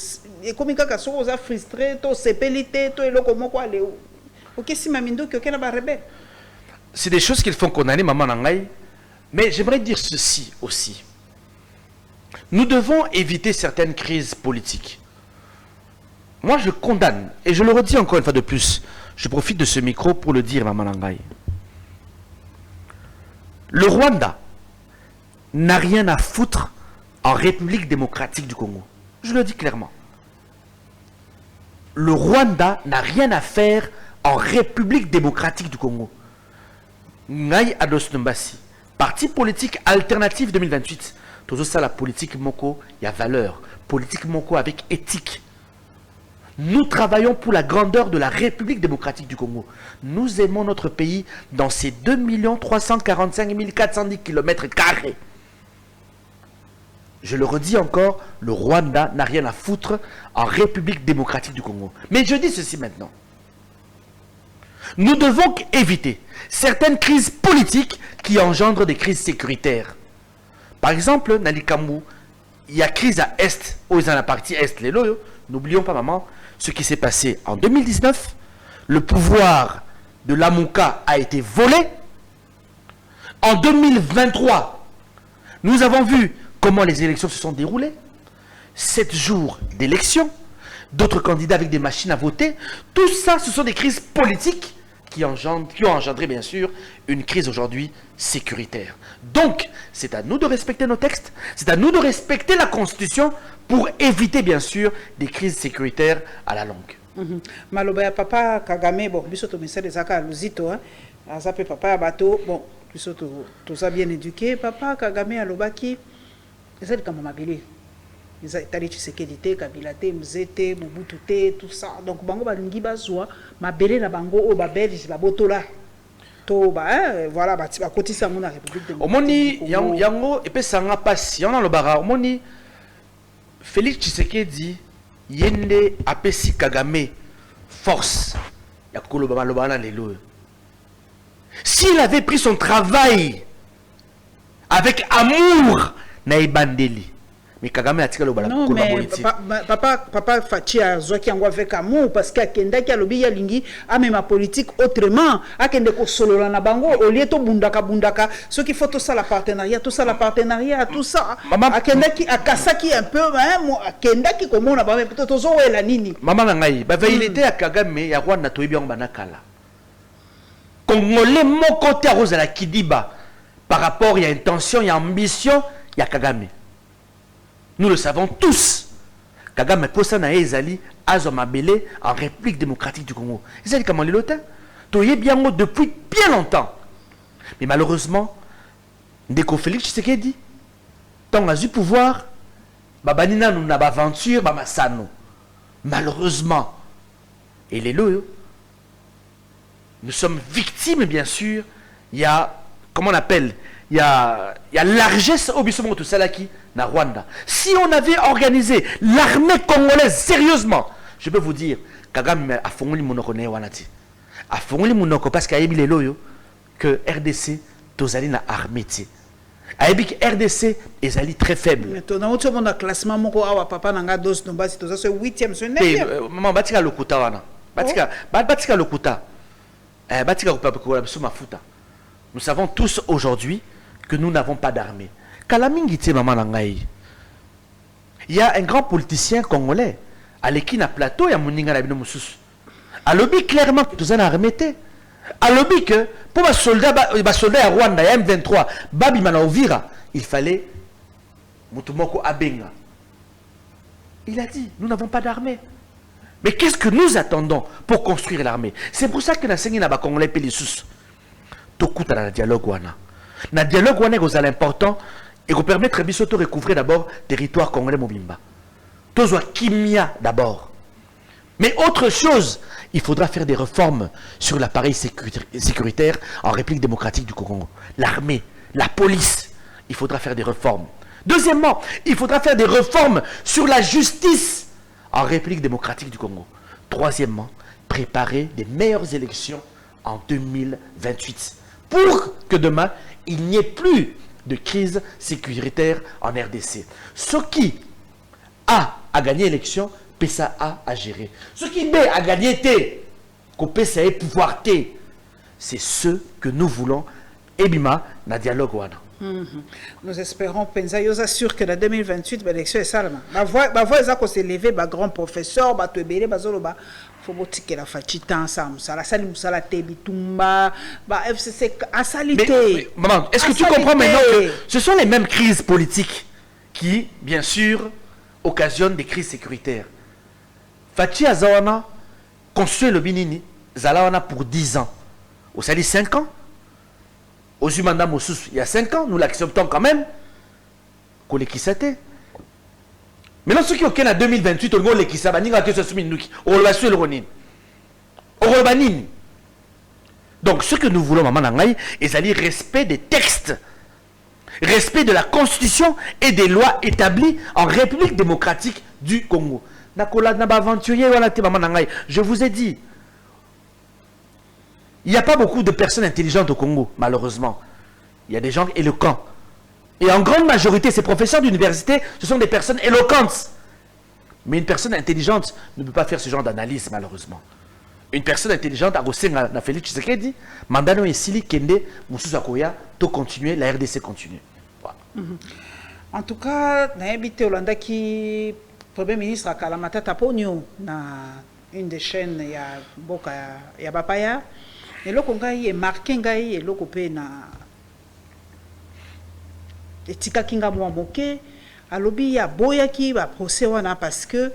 Et comme il y a frustré, c'est des choses qu'il faut condamner, maman Nangaï. Mais j'aimerais dire ceci aussi. Nous devons éviter certaines crises politiques. Moi, je condamne, et je le redis encore une fois de plus, je profite de ce micro pour le dire, Maman Nangaï. Le Rwanda n'a rien à foutre en République démocratique du Congo. Je le dis clairement. Le Rwanda n'a rien à faire en République démocratique du Congo. Ngai Ados Nombasi, parti politique alternative 2028. Tout ça, la politique moko, il y a valeur. Politique moko avec éthique. Nous travaillons pour la grandeur de la République démocratique du Congo. Nous aimons notre pays dans ses 2 345 410 km². Je le redis encore, le Rwanda n'a rien à foutre en République démocratique du Congo. Mais je dis ceci maintenant. Nous devons éviter certaines crises politiques qui engendrent des crises sécuritaires. Par exemple, Nalikambu, il y a crise à Est, dans la partie Est, les loyaux. N'oublions pas, maman, ce qui s'est passé en 2019. Le pouvoir de l'Amouka a été volé. En 2023, nous avons vu comment les élections se sont déroulées. 7 jours d'élections, d'autres candidats avec des machines à voter. Tout ça, ce sont des crises politiques qui ont engendré bien sûr une crise aujourd'hui sécuritaire. Donc, c'est à nous de respecter nos textes, c'est à nous de respecter la Constitution pour éviter bien sûr des crises sécuritaires à la longue. Maloba ya papa Kagame, bon, biso to message des aka luzito, azape papa ya bato, bon, biso to ça bien éduqué, papa Kagame alobaki, c'est comme mabili. Ils étaient Tshisekedi te, Kabila te, Mzete, Mobutu te, tout ça. Donc bango balingi bazwa mabele na bango o ba belge ba botola. To ba voilà ba kotisa mona République de Omoni yango epesanga pasi, on a le bara. Omoni Félix Tshisekedi yende apesi Kagame force. Ya koloba maloba na lelo. S'il avait pris son travail avec amour na ibandeli. Mais Kagame a tiré le ballon. Non, mais papa Fachi a joué avec amour parce qu'il y a qui a lobby ya lingi a même ma politique autrement. A kende ko solo la na bango au lieu to bundaka. Ce qu'il faut tout ça la partenariat, tout ça. A kende qui a kasa qui un peu a kende qui comme on a pas peut-être tozo la nini. Maman ngai, ba il était à Kagame ya Rwanda to ebi ngba nakala. Congolais mon côté à Rose la Kidiba par rapport il y a intention, il y a ambition, il y a Kagame. Nous le savons tous. Kagame posa na ezali azomabele en République démocratique du Congo. Ezali comment l'autre toyé bien depuis bien longtemps. Mais malheureusement, Ndeko Félix Tshisekedi tant a eu pouvoir, babanina nous na aventure, ba masano. Malheureusement, et les lots, nous sommes victimes bien sûr. Il y a comment on appelle, il y a largesse au bisomo tout ça qui na Rwanda. Si on avait organisé l'armée congolaise sérieusement, je peux vous dire, Kagame a fongoli monoko ne wanati. A fongoli monoko parce qu'il y a eu les loyo que RDC tozali na armée ti. A eu que RDC ezali très faible. Mais ton autre monde a classement moko awa papa nanga dos no basi toza ce 8e ce 9e. Maman batika lokuta wana. Batika lokuta. Batika ko la suma futa. Nous savons tous aujourd'hui que nous n'avons pas d'armée. Il y a un grand politicien congolais, à l'équina plateau, il y a Moninga Labino Moussous. À l'objet clairement, tout ça n'a remetté. À l'objet que, pour les soldats à Rwanda, il y a M23, Babi Manaovira, il fallait Mutumoko Abenga. Il a dit, nous n'avons pas d'armée. Mais qu'est-ce que nous attendons pour construire l'armée? C'est pour ça que la Seigneur n'a Congolais Pélissus. Tokuta dans le dialogue wana. Dans le dialogue wana est important et vous permettre de recouvrir d'abord territoire congolais mobimba. Tozwa kimia d'abord. Mais autre chose, il faudra faire des réformes sur l'appareil sécuritaire en République démocratique du Congo. L'armée, la police, il faudra faire des réformes. Deuxièmement, il faudra faire des réformes sur la justice en République démocratique du Congo. Troisièmement, préparer des meilleures élections en 2028 pour que demain, il n'y ait plus de crise sécuritaire en RDC. Ce qui A a gagné l'élection, PSA A à gérer. Ce qui B a gagné T, que PSA A pouvoir T, c'est ce que nous voulons. Ebima, na dialogue wana. Nous espérons, Penza, ils assurent que la 2028, l'élection est salma. Ma voix est s'élever, ma grand professeur, ma tebele, ma zoloba. Faut botiquer la fatita ensemble. Ça la salim, ça la tebitumba, ma FCC, à salité. Maman, est-ce que tu comprends maintenant que ce sont les mêmes crises politiques qui, bien sûr, occasionnent des crises sécuritaires? Fatih Azawana construit le Binini, Zalawana pour 10 ans. Au Sali 5 ans. Aux Umanda Moussous, il y a 5 ans, nous l'acceptons quand même. Kolekisate. Maintenant, ceux qui ont en 2028, on les Kisaba, ni que ce soit Minuki, on le suit le Ronin. On le donc, ce que nous voulons, Maman Nangaï, est aller respect des textes, respect de la Constitution et des lois établies en République démocratique du Congo. Je vous ai dit, il n'y a pas beaucoup de personnes intelligentes au Congo, malheureusement. Il y a des gens éloquents. Et en grande majorité, ces professeurs d'université, ce sont des personnes éloquentes. Mais une personne intelligente ne peut pas faire ce genre d'analyse, malheureusement. Une personne intelligente, a Félix Tshisekedi, Mandano et Sili Kende, Moussous Akoya, tout continuer, la RDC continue. Voilà. En tout cas, on a invité Olanda qui, Premier ministre à Kalamata Taponio, dans une des chaînes, il y a Bapaya. eloko ngai emarke ngai eloko mpe na etikaki nga mwa moke alobi aboyaki baprocès wana parce que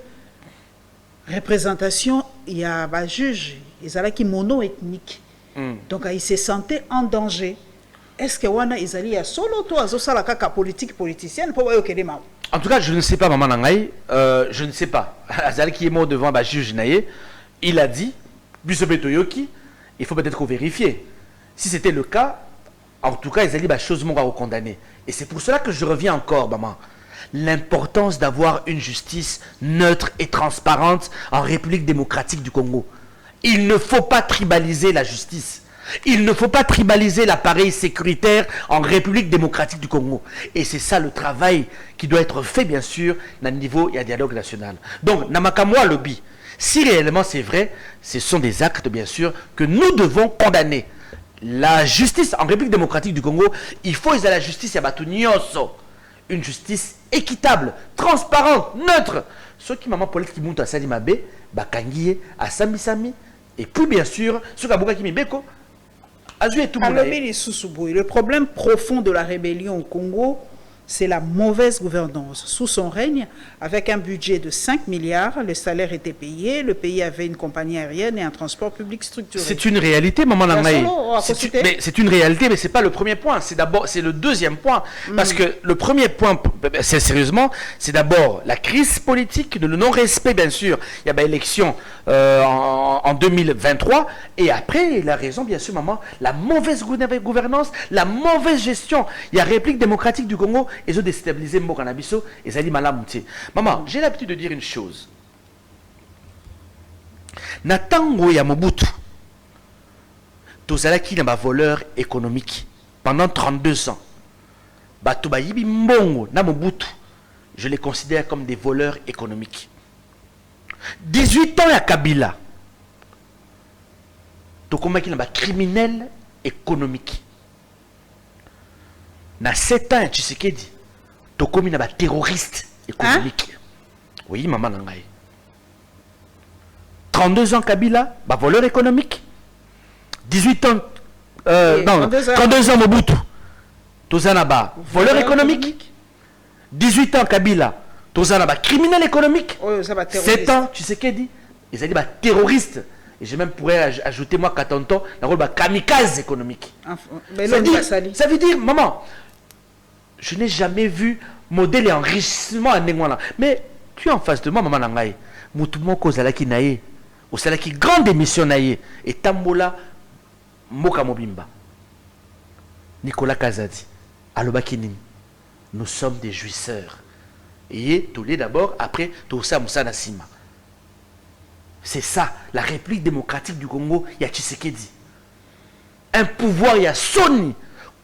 représentation ya bajuge ezalaki mono-ethnique. Donc il se sentait en danger. Est-ce que wana ezali ya solo to azosala kaka politique politicienne pour bayokele ma? En tout cas, je ne sais pas, maman Nangaï, je ne sais pas. Azali qui est mort devant le juge Naye, il a dit, Toyoki, il faut peut-être vérifier. Si c'était le cas, en tout cas, Azali va chose condamné. Et c'est pour cela que je reviens encore, maman. L'importance d'avoir une justice neutre et transparente en République démocratique du Congo. Il ne faut pas tribaliser la justice. Il ne faut pas tribaliser l'appareil sécuritaire en République démocratique du Congo. Et c'est ça le travail qui doit être fait, bien sûr, à niveau et à dialogue national. Donc, Namakamwa lobby, si réellement c'est vrai, ce sont des actes, bien sûr, que nous devons condamner. La justice en République démocratique du Congo, il faut à la justice à Batunioso. Une justice équitable, transparente, neutre. Ceux qui maman politique qui montent à Salimabe, Bakangiye, à Sami, et puis bien sûr, ceux qui ont qui Mibeko, le problème profond de la rébellion au Congo, c'est la mauvaise gouvernance. Sous son règne, avec un budget de 5 milliards, les salaires étaient payés, le pays avait une compagnie aérienne et un transport public structuré. C'est une réalité, maman Langaï. C'est une réalité, mais ce n'est pas le premier point. C'est le deuxième point. Parce que le premier point, c'est sérieusement, c'est d'abord la crise politique, le non-respect, bien sûr. Il y a l'élection en 2023. Et après, la raison, bien sûr, maman, la mauvaise gouvernance, la mauvaise gestion. Il y a République démocratique du Congo. Ils ont déstabilisé Mbokanabiso et Zali Malamouti. Maman, j'ai l'habitude de dire une chose. Natango ya Mobutu, Tozalaki n'a pas voleur économique pendant 32 ans. Batuba Yibi Mbongo na Mobutu, je les considère comme des voleurs économiques. 18 ans à Kabila, Tokomaki n'a pas criminel économique. Na 7 ans, tu sais qu'est dit, Tokomi n'a pas terroriste économique. Oui, maman Nangaï. 32 ans Kabila, bah voleur économique. 18 ans, non, 32 ans Mobutu, Tozanaba, voleur économique. 18 ans Kabila, Tozanaba, criminel économique. 7 ans, tu sais qu'est dit, ils ont dit bah terroriste. Et je même pourrais ajouter moi Katonto, la rôle bah kamikaze économique. Ça veut dire, maman, je n'ai jamais vu modèle et enrichissement à Nengwana. Mais tu es en face de moi, maman Nangaï. Moutoumon Kozalaki Naye. Ou Salaki grande émission Naye. Et Tambola Moka Mobimba. Nicolas Kazadi. Alobakinim. Nous sommes des jouisseurs. Et tous les d'abord, après, Toussa Moussa Nassima. C'est ça, la République démocratique du Congo, il y a Tshisekedi. Un pouvoir, il y a Soni.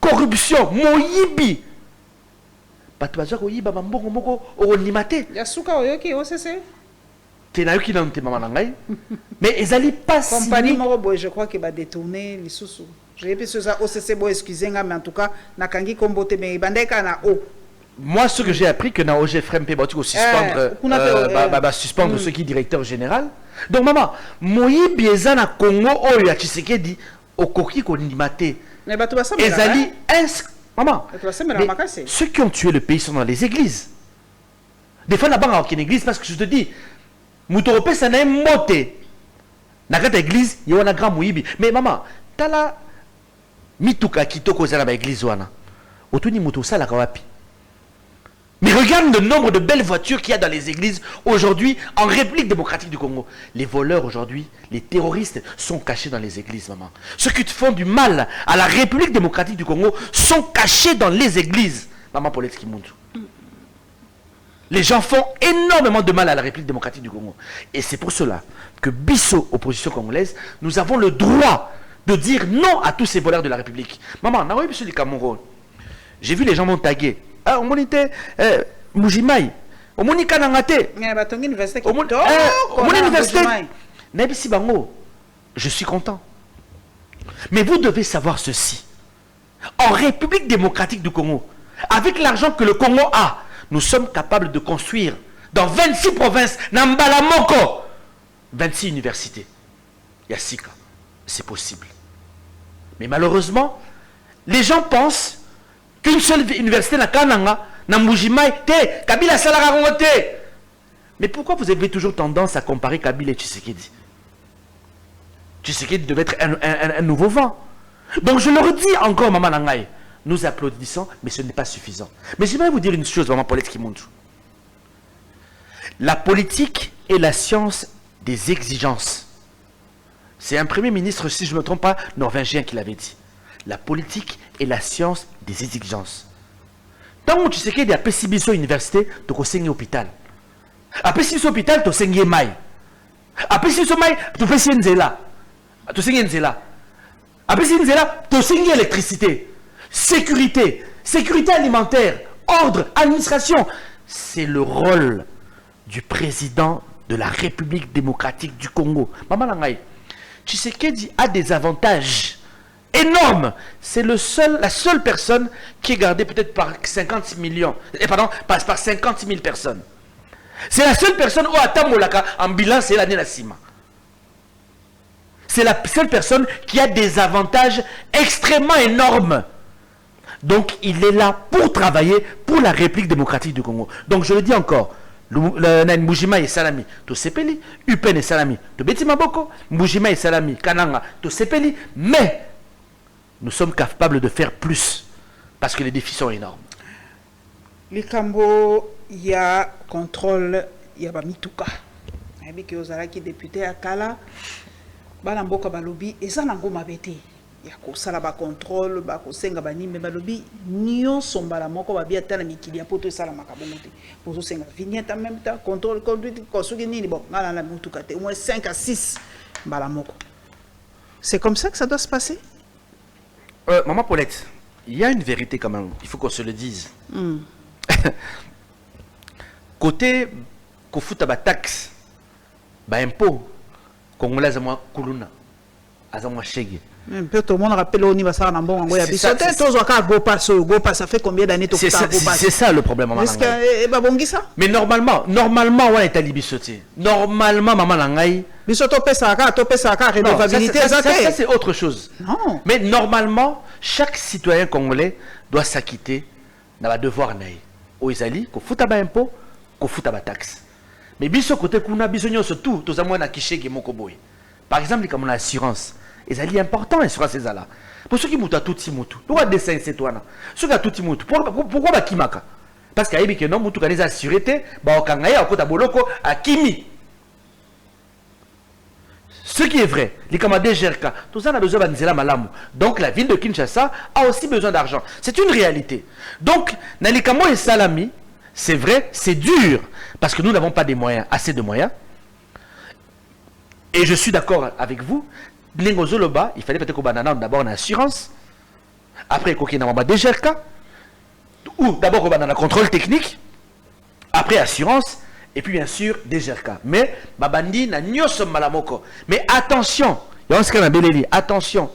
Corruption, Moyibi. Batubaza Oyiba Mambongo Moko Oronimate. Yasuka Oyoki OCC. Tenayoki dans tes mamans Nangaï. Mais ils allaient pas si. Compagnie Moroboy, je crois qu'il va détourner les sous-sous. J'ai vu ça OCC, bon, excusez-moi, mais en tout cas, Nakangi Kombote, mais Bandeka na O. Moi, ce que j'ai appris, que na OG FRMP, bah, tu suspendre ceux qui est directeur général. Donc, maman, Moyibi Ezana Congo, Oyo Tshisekedi, Okoki Konimate. Mais bah, tu vas ça, mais Ezali, maman, mais ceux qui ont tué le pays sont dans les églises. Des fois, là-bas, il y a une église, parce que je te dis, Moutorope, ça n'a pas moté. Dans cette église, il y a un grand Mouyibi. Mais maman, tu as la Mituka qui toko dans l'église. Autour Moutoussa, la Kawapi. Mais regarde le nombre de belles voitures qu'il y a dans les églises aujourd'hui en République démocratique du Congo. Les voleurs aujourd'hui, les terroristes sont cachés dans les églises, maman. Ceux qui font du mal à la République démocratique du Congo sont cachés dans les églises. Maman Paulette Kimundu. Les gens font énormément de mal à la République démocratique du Congo. Et c'est pour cela que Bisso, opposition congolaise, nous avons le droit de dire non à tous ces voleurs de la République. Maman, j'ai vu les gens m'ont tagué. Ah, on monite Mujimai. On monite Kanangate. On université. Je suis content. Mais vous devez savoir ceci. En République démocratique du Congo, avec l'argent que le Congo a, nous sommes capables de construire dans 26 provinces, Nambalamoko, 26 universités. Yassika, c'est possible. Mais malheureusement, les gens pensent qu'une seule université n'a Kananga, n'a Mujimai, te, Kabila Salara te. Mais pourquoi vous avez toujours tendance à comparer Kabila et Tshisekedi? Tshisekedi devait être un nouveau vent. Donc je leur dis encore, Maman Nangaï, nous applaudissons, mais ce n'est pas suffisant. Mais j'aimerais vous dire une chose, Maman Paulette Kimundu. La politique est la science des exigences. C'est un premier ministre, si je ne me trompe pas, norvégien qui l'avait dit. La politique est la science des exigences. Tant que Tshisekedi a pessibiso université, tu as un hôpital. A pessibiso hôpital, tu as un maï. A pessibiso maï, tu fais un zéla. Tu fais un zéla. A pessibiso zéla, tu as une électricité. Sécurité alimentaire, ordre, administration. C'est le rôle du président de la République démocratique du Congo. Maman Langaï, Tshisekedi a des avantages énormes. C'est la seule personne qui est gardée peut-être par 56 millions. Par 56 000 personnes. C'est la seule personne où Atamolaka en bilan c'est l'année la Sima. C'est la seule personne qui a des avantages extrêmement énormes. Donc il est là pour travailler pour la République démocratique du Congo. Donc je le dis encore, Mujima et Salami, to Sepeli, Upen et Salami, to Beti Maboko, Mujima et Salami, Kananga, to Sepeli, mais nous sommes capables de faire plus parce que les défis sont énormes. Les Cambo, il y a contrôle, il y a Mituka. Il y a des gens qui sont députés à Kala, Balamboka Balobi, et ça n'a pas été. Il y a ko sala ba contrôle ba ko senga ba nimbe ba lobi nyo sombala moko ba biata na mikili ya poto sala makabomote pour senga vignette en même temps contrôle conduite ko soki nini bon ngala na mutuka te au moins 5 à 6 bala moko. C'est comme ça que ça doit se passer. Maman Paulette, il y a une vérité quand même, il faut qu'on se le dise. Côté kofuta ba taxe ba impôt congolais za moi kuluna azamwa shege. Tout le monde rappelle au niveau ça fait combien d'années c'est ça le problème maman. Est-ce que ba bongi ça? Mais normalement on est alibi sauté. Normalement maman langai bisoto pesa ka redevabilité ça c'est autre chose. Non. Mais normalement chaque citoyen congolais doit s'acquitter na ba devoir naï. O ezali ko futa ba impôt, ko futa ba taxe. Mais biso côté kuna biso nyonso tout tozamwa na kisheke moko boy. Par exemple comme l'assurance. Et ça est important, l'assurance c'est là. Pour ceux qui moutent à tout Timotu, pourquoi dessin c'est toi là? Ceux qui à tout Timotu, pourquoi ba Kimaka? Parce qu'il y a que non, Moutou les assureté, ba Okangaya, Okota Boloko, à Kimi. Ce qui est vrai, les camarades GRK, tout ça a besoin de Malamu. Donc la ville de Kinshasa a aussi besoin d'argent. C'est une réalité. Donc, Nalikamo et Salami, c'est vrai, c'est dur, parce que nous n'avons pas des moyens, assez de moyens. Et je suis d'accord avec vous. Il fallait peut-être qu'on banane d'abord en assurance, après qu'on ait un DGRK, ou d'abord qu'on banane contrôle technique, après assurance, et puis bien sûr DGRK. Mais babandi na nyoso malamoko. Mais attention, attention,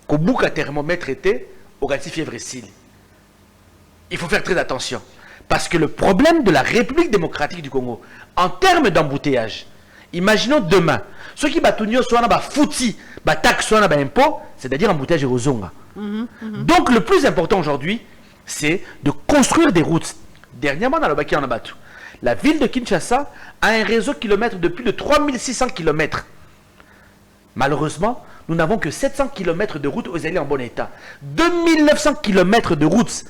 qu'au bout d'un thermomètre était au gati fièvre cil. Il faut faire très attention, parce que le problème de la République démocratique du Congo, en termes d'embouteillage, imaginons demain, ceux qui battent soit na fouti, taxe soit na impôt, c'est-à-dire embouteillage aux zonga. Donc le plus important aujourd'hui, c'est de construire des routes. Dernièrement dans le Baki en Abatu, la ville de Kinshasa a un réseau kilomètre de plus de 3600 km. Malheureusement, nous n'avons que 700 km de routes aux alliés en bon état. 2900 km de routes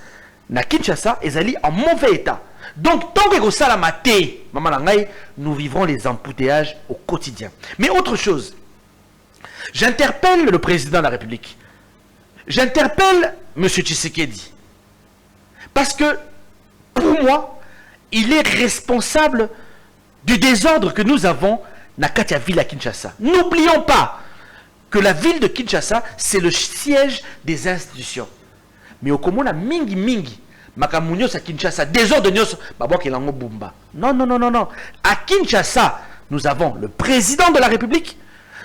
na Kinshasa et alliés en mauvais état. Donc, tant que ça la maté, maman Langaï, nous vivrons les embouteillages au quotidien. Mais autre chose, j'interpelle le président de la République. J'interpelle M. Tshisekedi. Parce que, pour moi, il est responsable du désordre que nous avons dans la ville à Kinshasa. N'oublions pas que la ville de Kinshasa, c'est le siège des institutions. Mais au Komona, mingi mingi, Makamunyo à Kinshasa, désordre nyos, Babokelango Bumba. Non, non, non, non, non. À Kinshasa, nous avons le président de la République,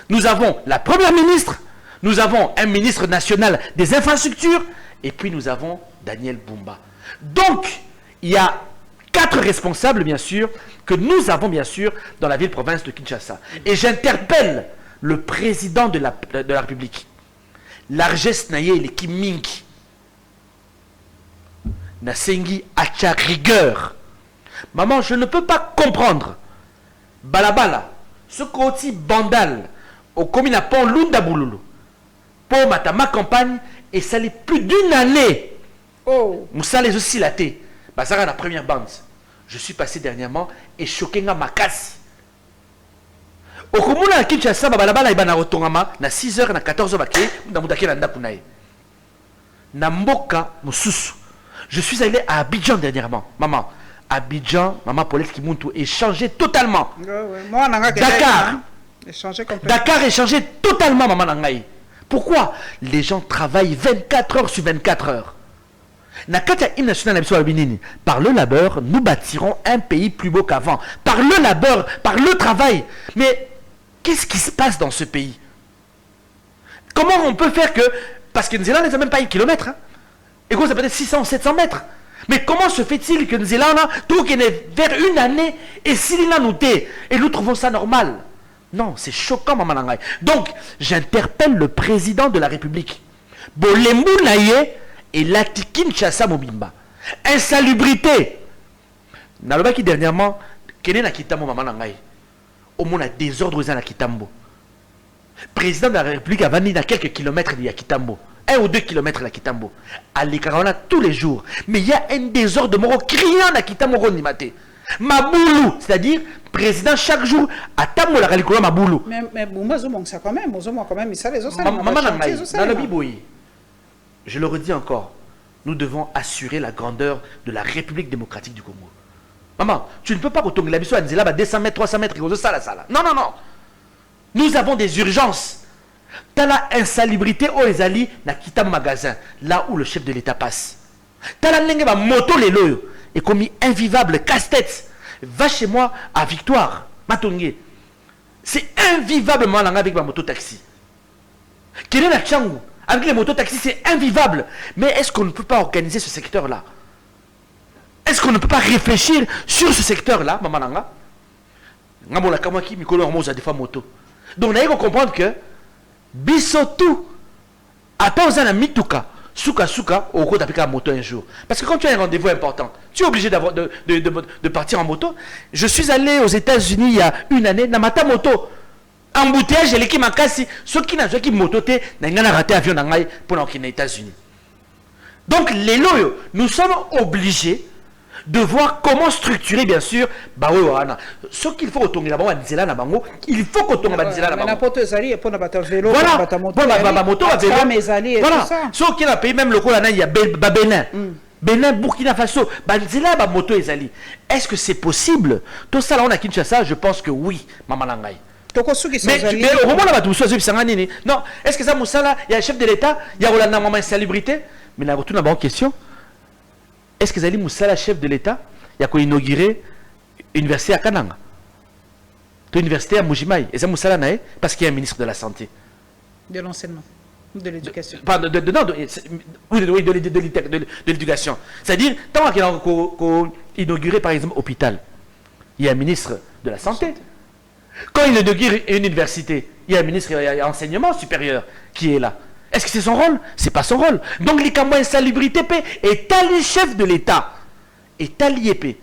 nous avons la première ministre, nous avons un ministre national des infrastructures, et puis nous avons Daniel Bumba. Donc, il y a 4 responsables, bien sûr, que nous avons, bien sûr, dans la ville-province de Kinshasa. Et j'interpelle le président de la République. largesse na ye eleki mingi. Nasengi acha rigueur. Maman, je ne peux pas comprendre. Balabala, ce côté bandal, au commis na pont Lunda Boululu, pour ma campagne, et ça l'est plus d'une année. Oh. Moussa les aussi la thé. Bazara la première bande. Je suis passé dernièrement et choqué nga makasi. Au Komuna Kinshasa, balabala ibana rotongama na 6h na 14h baké, na mudake na ndakunae. Na mboka mususu. Je suis allé à Abidjan dernièrement. Maman, Abidjan, maman Paulette Kimuntu est changé totalement. Moi, Dakar. Complètement. Dakar est changé totalement, maman Nangaï. Pourquoi? Les gens travaillent 24 heures sur 24 heures. Par le labeur, nous bâtirons un pays plus beau qu'avant. Par le labeur, par le travail. Mais qu'est-ce qui se passe dans ce pays? Comment on peut faire que... Parce que nous n'avons même pas 1 kilomètre. Hein? Et quoi, ça peut être 600 ou 700 mètres. Mais comment se fait-il que nous avons tout qui est vers une année et s'il a noté et nous trouvons ça normal? Non, c'est choquant, maman Nangaï. Donc, j'interpelle le président de la République. Bolembu Naye et Lati Kinshasa Mobimba. Insalubrité. Nalobaki dernièrement, quel est la Kitambo, maman Nangaï? Au moins, a désordre aux Kitambo. Président de la République a venu à quelques kilomètres de Kitambo. 1 ou 2 kilomètres de Kitambo. À l'Icarona tous les jours. Mais il y a un désordre moro criant à Kitambo Ronimate. Maboulou, c'est-à-dire président chaque jour à Tambo la Ralikolo Maboulou. Mais Bouma Zomong ça quand même, ça les autres. Maman Nangaï, dans le Biboui, je le redis encore, nous devons assurer la grandeur de la République démocratique du Congo. Maman, tu ne peux pas retourner la mission à Nzela 200 mètres, 300 mètres, non, non, non. Nous avons des urgences. T'as la insalubrité au Ezali, na kita magasin, là où le chef de l'État passe. T'as la langue ma moto les loyo, et comme invivable, casse-tête. Va chez moi à Victoire, Matongé. C'est invivablement là avec ma moto taxi. Quel est la Tchangou? Avec les motos-taxis, c'est invivable. Mais est-ce qu'on ne peut pas organiser ce secteur-là? Est-ce qu'on ne peut pas réfléchir sur ce secteur-là, Maman Nanga? Ngamola Kamaki, Mikolo Hormoza, des fois moto. Donc, on a qu'à comprendre que Bisotou, attends, on a Mituka, Souka, au cours d'appliquer la moto un jour. Parce que quand tu as un rendez-vous important, tu es obligé de partir en moto. Je suis allé aux États-Unis il y a une année, Namata moto. Embouteillage, l'équipe m'a cassé. Ceux qui n'ont pas mototé, n'ont pas raté l'avion pendant qu'ils sont aux États-Unis. Donc, les loyaux, nous sommes obligés de voir comment structurer, bien sûr, ce qu'il faut retourner là-bas, il faut qu'on tourne là-bas. N'importe où, pour ne vélo, voilà, moto, voilà. Ceux qui ont payé même le coup, il y a Bénin. Bénin, Burkina Faso, Banzela, moto, est-ce que c'est possible? Tout ça, là, on a Kinshasa, je pense que oui, Maman Nangaï. Mais au moment là, non, est-ce que ça, Moussala, il y a un chef de l'État, il y a la maman insalubrité? Mais là, retourne d'abord question. Est-ce que Zali Moussala, chef de l'État, il y a inauguré l'université à Kananga, l'université à Moujimaï, et ça Moussala Naé, parce qu'il y a un ministre de la Santé. De l'enseignement, de l'éducation. Pardon, de l'éducation. C'est-à-dire, tant qu'il a inauguré par exemple l'hôpital, il y a un ministre de la Santé. Quand il inaugure une université, il y a un ministre d'enseignement supérieur qui est là. Est-ce que c'est son rôle? Ce n'est pas son rôle. Donc, l'Ikambo insalubrité est allié chef de l'État. Est allié.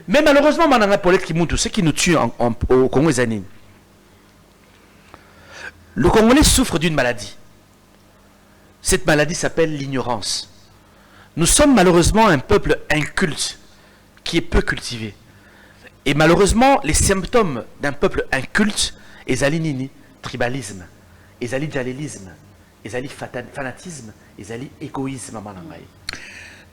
Mais malheureusement, Mananga Paulette Kimuntu, ce qui nous tue au Congo des années. Le Congolais souffre d'une maladie. Cette maladie s'appelle l'ignorance. Nous sommes malheureusement un peuple inculte qui est peu cultivé. Et malheureusement, les symptômes d'un peuple inculte, ezali nini, tribalisme, ezali djalélisme, ezali fanatisme, ezali égoïsme, maman nangai.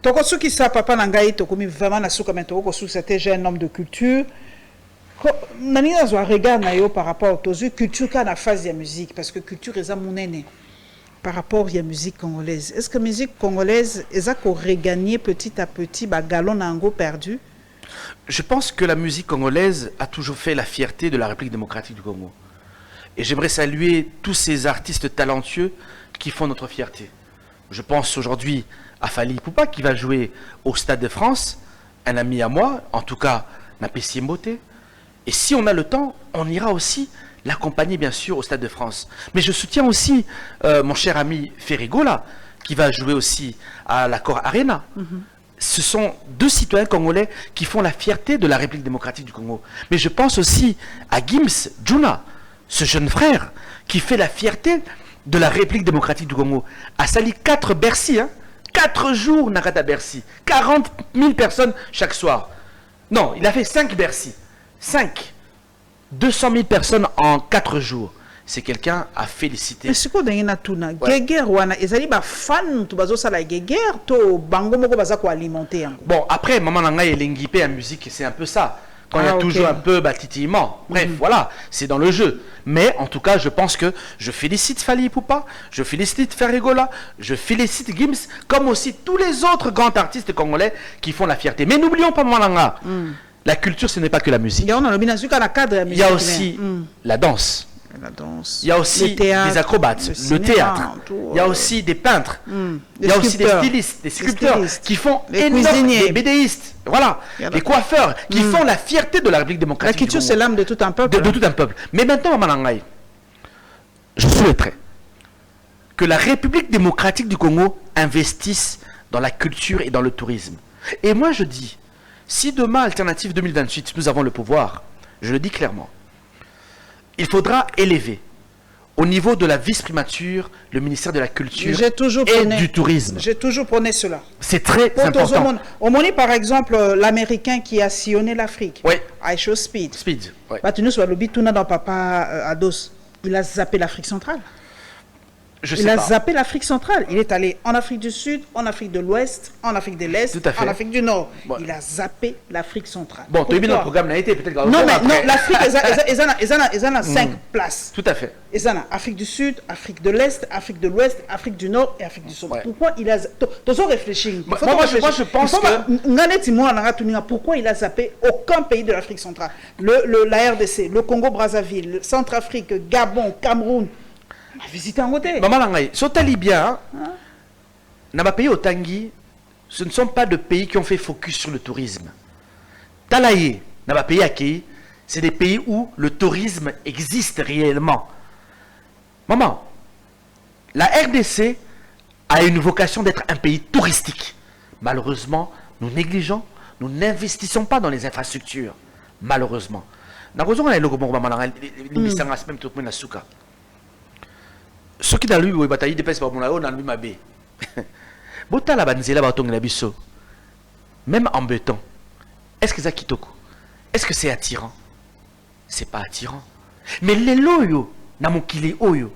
Tokosuki sa papa nangai tokomi vraiment na suka mento ko c'était un homme de culture. Nani na zo regard na yo par rapport aux culture ka na phase de musique parce que culture eza monene par rapport à la musique congolaise. Est-ce que la musique congolaise eza ko regagner petit à petit ba galon nango perdu? Je pense que la musique congolaise a toujours fait la fierté de la République démocratique du Congo. Et j'aimerais saluer tous ces artistes talentueux qui font notre fierté. Je pense aujourd'hui à Fally Ipupa qui va jouer au Stade de France, un ami à moi, en tout cas, Napessi Mbote. Et si on a le temps, on ira aussi l'accompagner bien sûr au Stade de France. Mais je soutiens aussi mon cher ami Ferrigo là, qui va jouer aussi à l'Accor Arena. Ce sont deux citoyens congolais qui font la fierté de la République démocratique du Congo. Mais je pense aussi à Gims Djuna, ce jeune frère qui fait la fierté de la République démocratique du Congo. À Sali 4 Bercy, hein? 4 jours Nakata Bercy, 40 000 personnes chaque soir. Non, il a fait 5 Bercy. 5. 200 000 personnes en 4 jours. C'est quelqu'un à féliciter. Mais c'est quoi dans tuna guerre wana ezali ba fan to bazo sala guerre to bango moko baza ko alimenter yango. Bon, après maman nanga elengipé en musique, c'est un peu ça. Quand il y a toujours un peu titillement. Bref, voilà, c'est dans le jeu. Mais en tout cas, je pense que je félicite Fally Ipupa, je félicite Ferrigola, je félicite Gims, comme aussi tous les autres grands artistes congolais qui font la fierté. Mais n'oublions pas maman nanga. La culture, ce n'est pas que la musique. Il y a aussi la danse. La danse, il y a aussi des acrobates, le théâtre, il y a aussi des peintres, il y a aussi des stylistes, des sculpteurs qui font énormément, des bédéistes, voilà, des coiffeurs qui font la fierté de la République démocratique. La culture, c'est l'âme de tout un peuple. De tout un peuple. Mais maintenant, Mamanangaï, je souhaiterais que la République démocratique du Congo investisse dans la culture et dans le tourisme. Et moi, je dis, si demain, Alternative 2028, nous avons le pouvoir, je le dis clairement, il faudra élever au niveau de la vice-primature le ministère de la Culture et du Tourisme. J'ai toujours prôné cela. C'est très important. Au moment, par exemple, l'Américain qui a sillonné l'Afrique, Aisho Speed, il a zappé l'Afrique centrale. Il a zappé l'Afrique centrale. Il est allé en Afrique du Sud, en Afrique de l'Ouest, en Afrique de l'Est, en Afrique du Nord. Il a zappé l'Afrique centrale. Bon, tu as vu notre programme n'a été peut-être... Non, mais non, l'Afrique, ils en a 5 places. Tout à fait. Ils en ont Afrique du Sud, Afrique de l'Est, Afrique de l'Ouest, Afrique du Nord et Afrique du Sud. Pourquoi il a... Tu as réfléchi. Moi, je pense que... Pourquoi il a zappé aucun pays de l'Afrique centrale? La RDC, le Congo-Brazzaville, le Centrafrique, Gabon, Cameroun. Visiter en côté. Maman Langaï, sur Talibia, dans les pays au Tanguy, ce ne sont pas de pays qui ont fait focus sur le tourisme. Talaye, dans les pays accueillis, c'est des pays où le tourisme existe réellement. Maman, la RDC a une vocation d'être un pays touristique. Malheureusement, nous négligeons, nous n'investissons pas dans les infrastructures. Malheureusement. Ce qui dans lui oui bataille dépasse pas mon là dans lui ma bé. Bota la banzela ba tonga biso. Même en béton. Est-ce que ça kitoko? Est-ce que c'est attirant? C'est pas attirant. Mais les loyo na mokili oyo.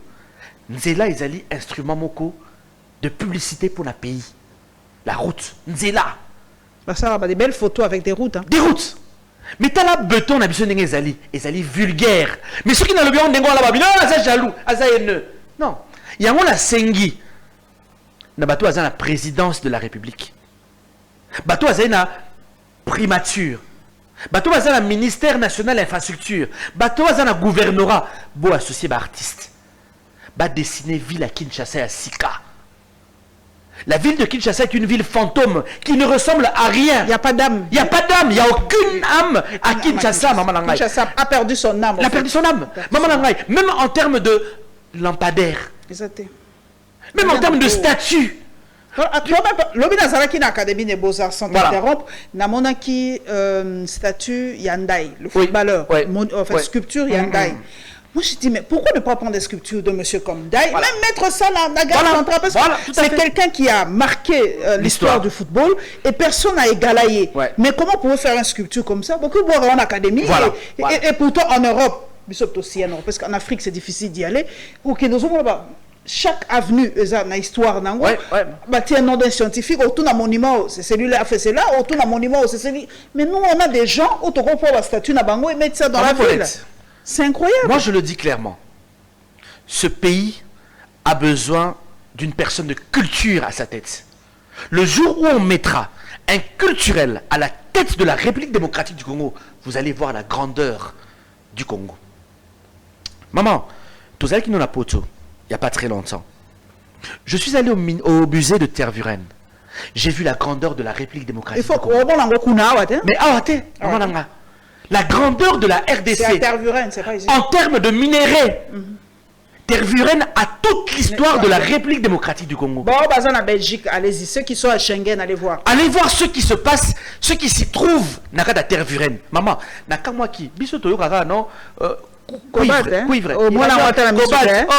Nzela ezali instrument moko de publicité pour la pays. La route, Nzela. Bah ça va des belles photos avec des routes hein. Des routes. Mais t'as la béton na biso ndenge ezali vulgaire. Mais ceux qui dans le bureau ndengo la babino ça jaloux, ça haineux. Non, il y a la Sengi. Nabato a la présidence de la République. Bato a la primature. Bato a la ministère national infrastructure. Bato a la gouvernorat. Beau associé à artiste. Ba dessiner ville à Kinshasa et à Sika. La ville de Kinshasa est une ville fantôme qui ne ressemble à rien. Il n'y a pas d'âme. Il n'y a pas d'âme. Il n'y a aucune âme à Kinshasa, Maman Langaï. Kinshasa a perdu son âme. Il a perdu son âme. Maman Langaï. Même en termes de lampadaire. Même en termes de statut. L'objet d'Azaraki dans l'Académie des Beaux-Arts sans interrompre, n'a monaki statut Yandai, le footballeur, enfin sculpture Yandai. Moi je dis, mais pourquoi ne pas prendre des sculptures de monsieur comme Dai, même mettre ça dans la gare centrale, parce que c'est quelqu'un qui a marqué l'histoire du football et personne n'a égalé. Mais comment pouvez faire une sculpture comme ça? Beaucoup boire en académie et pourtant en Europe. Parce qu'en Afrique c'est difficile d'y aller. Chaque avenue a une histoire. Un nom d'un scientifique, autour d'un monument, c'est celui-là, c'est là, autour d'un monument, c'est celui. Mais nous, on a des gens, autour de la statue Nabango, et mettre ça dans la ville. C'est incroyable. Moi, je le dis clairement. Ce pays a besoin d'une personne de culture à sa tête. Le jour où on mettra un culturel à la tête de la République démocratique du Congo, vous allez voir la grandeur du Congo. Maman, tous ceux qui nous la poto, il n'y a pas très longtemps, je suis allé au musée de Tervuren. J'ai vu la grandeur de la République démocratique. Il faut qu'on mais awate, maman nanga. La grandeur de la RDC. C'est à Tervuren, c'est pas ici. En termes de minerais. Tervuren a toute l'histoire de la République démocratique du Congo. Bon, en Belgique, allez-y. Ceux qui sont à Schengen, allez voir. Allez voir ce qui se passe, ce qui s'y trouve. Naka da Tervuren. Maman, naka moi qui. Biso toyo kaka non. Cuivre. Au moins la moitié la musique.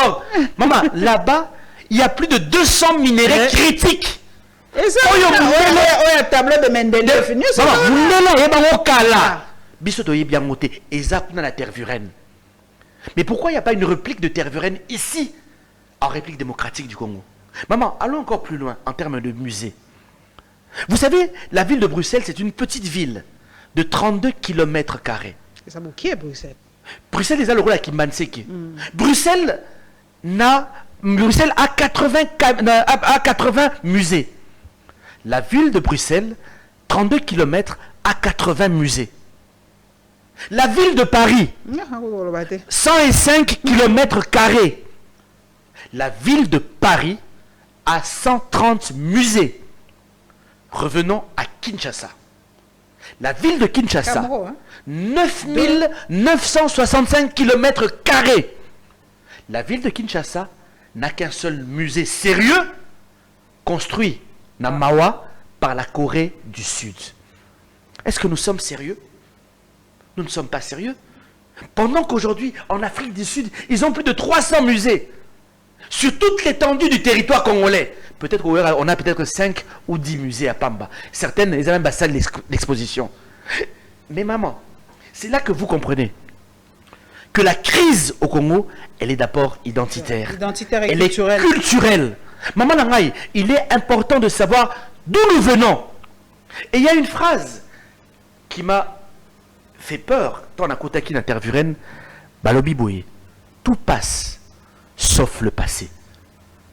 Oh, maman, là-bas, il y a plus de 200 minéraux critiques. Et ça, il y a un tableau de Mendeleev. Maman, vous n'allez pas au Kala. Biso toyo bien monté. Et ça, on a la Tervuren. Mais pourquoi il n'y a pas une réplique de Tervuren ici, en République démocratique du Congo? Maman, allons encore plus loin en termes de musée. Vous savez, la ville de Bruxelles, c'est une petite ville de 32 km². C'est ça, qui est Bruxelles? Bruxelles est le rôle à Kimbanseke. Bruxelles a 80 musées. La ville de Bruxelles, 32 km, a 80 musées. La ville de Paris, 105 km². La ville de Paris a 130 musées. Revenons à Kinshasa. La ville de Kinshasa, 9965 km². La ville de Kinshasa n'a qu'un seul musée sérieux construit à Mawa par la Corée du Sud. Est-ce que nous sommes sérieux? Nous ne sommes pas sérieux. Pendant qu'aujourd'hui, en Afrique du Sud, ils ont plus de 300 musées sur toute l'étendue du territoire congolais. Peut-être qu'on a peut-être 5 ou 10 musées à Pamba. Certaines, ils ont même la salle d'exposition. Mais maman, c'est là que vous comprenez que la crise au Congo, elle est d'abord identitaire. Identitaire et elle culturelle. est culturelle. Maman Nangaï, il est important de savoir d'où nous venons. Et il y a une phrase qui m'a fait peur. Tant à Kotaki n'intervuren, Balobi Boye. Tout passe, sauf le passé.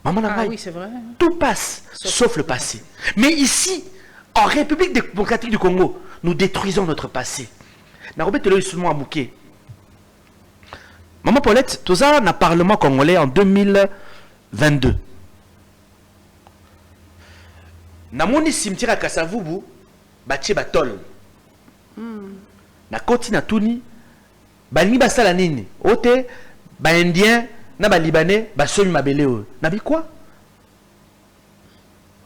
Maman Nangaï, oui, c'est vrai. tout passe, sauf le passé. Mais ici, en République démocratique du Congo, nous détruisons notre passé. Narobet Telo Isoumo Amouké. Maman Paulette, tout ça, na Parlement congolais en 2022. Namoni cimetière à Kassavubu, Baché Batol. Na koti na tuni, Balini basala nini. Ote, ba Indien, na ba Libanais, ba somi mabele o. Nabi quoi?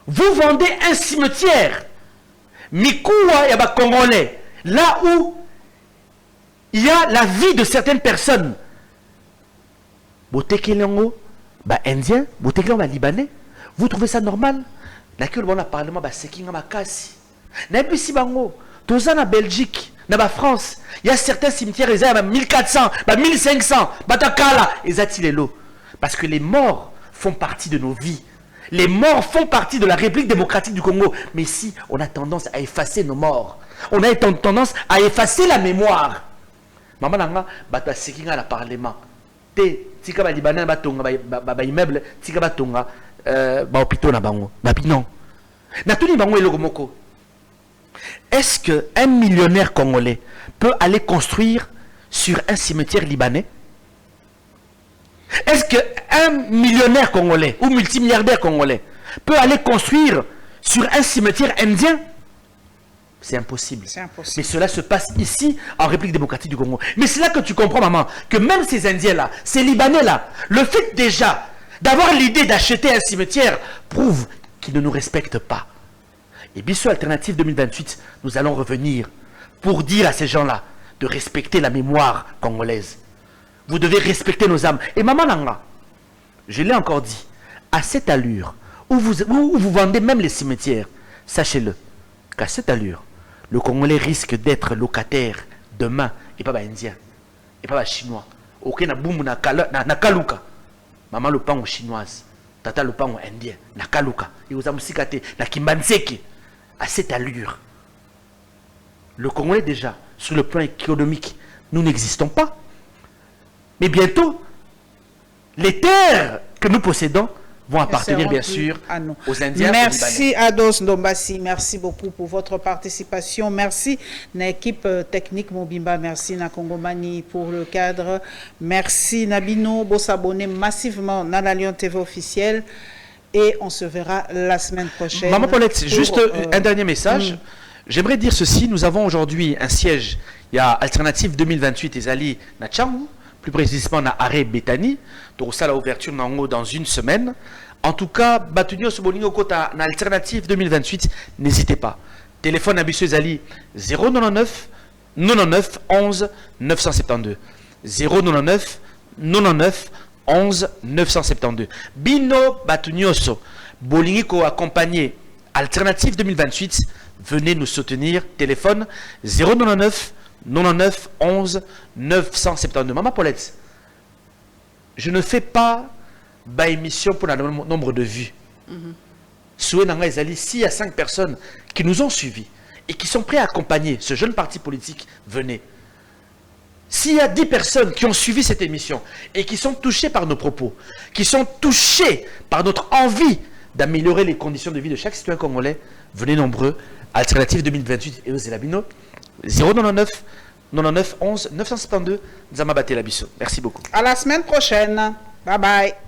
Vous vendez un cimetière. Mikoua ya ba Congolais. Là où il y a la vie de certaines personnes. Botekelengo, ba Indien, Botekelengo, ba Libanais. Vous trouvez ça normal? Nakil bon parlement ba sekinga makasi. Na bisi bango, toza na Belgique, na ba France, il y a certains cimetières ils ont 1400, ba 1500, batakala, ezati-lelo. Parce que les morts font partie de nos vies. Les morts font partie de la République démocratique du Congo. Mais ici, on a tendance à effacer nos morts. On a tendance à effacer la mémoire. Maman nanga bata sekinga na parlement. Te tika ba Libanais batonga ba immeuble, tika batonga ba hôpital na bango. Ba non. Na tuni bango eloko moko. Est-ce qu'un millionnaire congolais peut aller construire sur un cimetière libanais? Est-ce qu'un millionnaire congolais ou multimilliardaire congolais peut aller construire sur un cimetière indien? C'est impossible. Mais cela se passe ici, en République démocratique du Congo. Mais c'est là que tu comprends, maman, que même ces Indiens-là, ces Libanais-là, le fait déjà d'avoir l'idée d'acheter un cimetière prouve qu'ils ne nous respectent pas. Et Bissau Alternative 2028, nous allons revenir pour dire à ces gens-là de respecter la mémoire congolaise. Vous devez respecter nos âmes. Et maman Nanga, je l'ai encore dit, à cette allure, où vous vendez même les cimetières, sachez-le, qu'à cette allure, le Congolais risque d'être locataire demain, et pas indien, et pas chinois. Ok, na boum na kaluka. Maman le pan chinoise, tata le pan indien, na kaluka. Et vous amusikate, na kimbanseke. À cette allure, le Congolais déjà, sur le plan économique, nous n'existons pas. Mais bientôt, les terres que nous possédons vont appartenir bien sûr aux Indiens. Merci Ados Ndombasi, merci beaucoup pour votre participation. Merci à l'équipe technique Mobimba, merci na Congomani pour le cadre. Merci Nabino, beau s'abonner massivement dans la Lyon TV officielle. Et on se verra la semaine prochaine. Maman Paulette, juste un dernier message. J'aimerais dire ceci, nous avons aujourd'hui un siège. il y a Alternative 2028 ezali na Tchangu, plus précisément na Arrêt Bétani, donc ça la ouverture dans une semaine. En tout cas, Batunio Sobolingo Kota na Alternative 2028, n'hésitez pas. Téléphone Abisso ezali 099 99 11 972. 099 99 11 972. Bino Batunioso Bolingi ko accompagné Alternative 2028, venez nous soutenir. Téléphone 099 99 11 972. Maman Paulette, je ne fais pas émission pour le nombre de vues. S'il y a 5 personnes qui nous ont suivis et qui sont prêts à accompagner ce jeune parti politique, venez. S'il y a 10 personnes qui ont suivi cette émission et qui sont touchées par nos propos, qui sont touchées par notre envie d'améliorer les conditions de vie de chaque citoyen congolais, venez nombreux. Alternative 2028 et aux Elabino 099 99 11 972 Zama Baté Labisso. Merci beaucoup. À la semaine prochaine. Bye bye.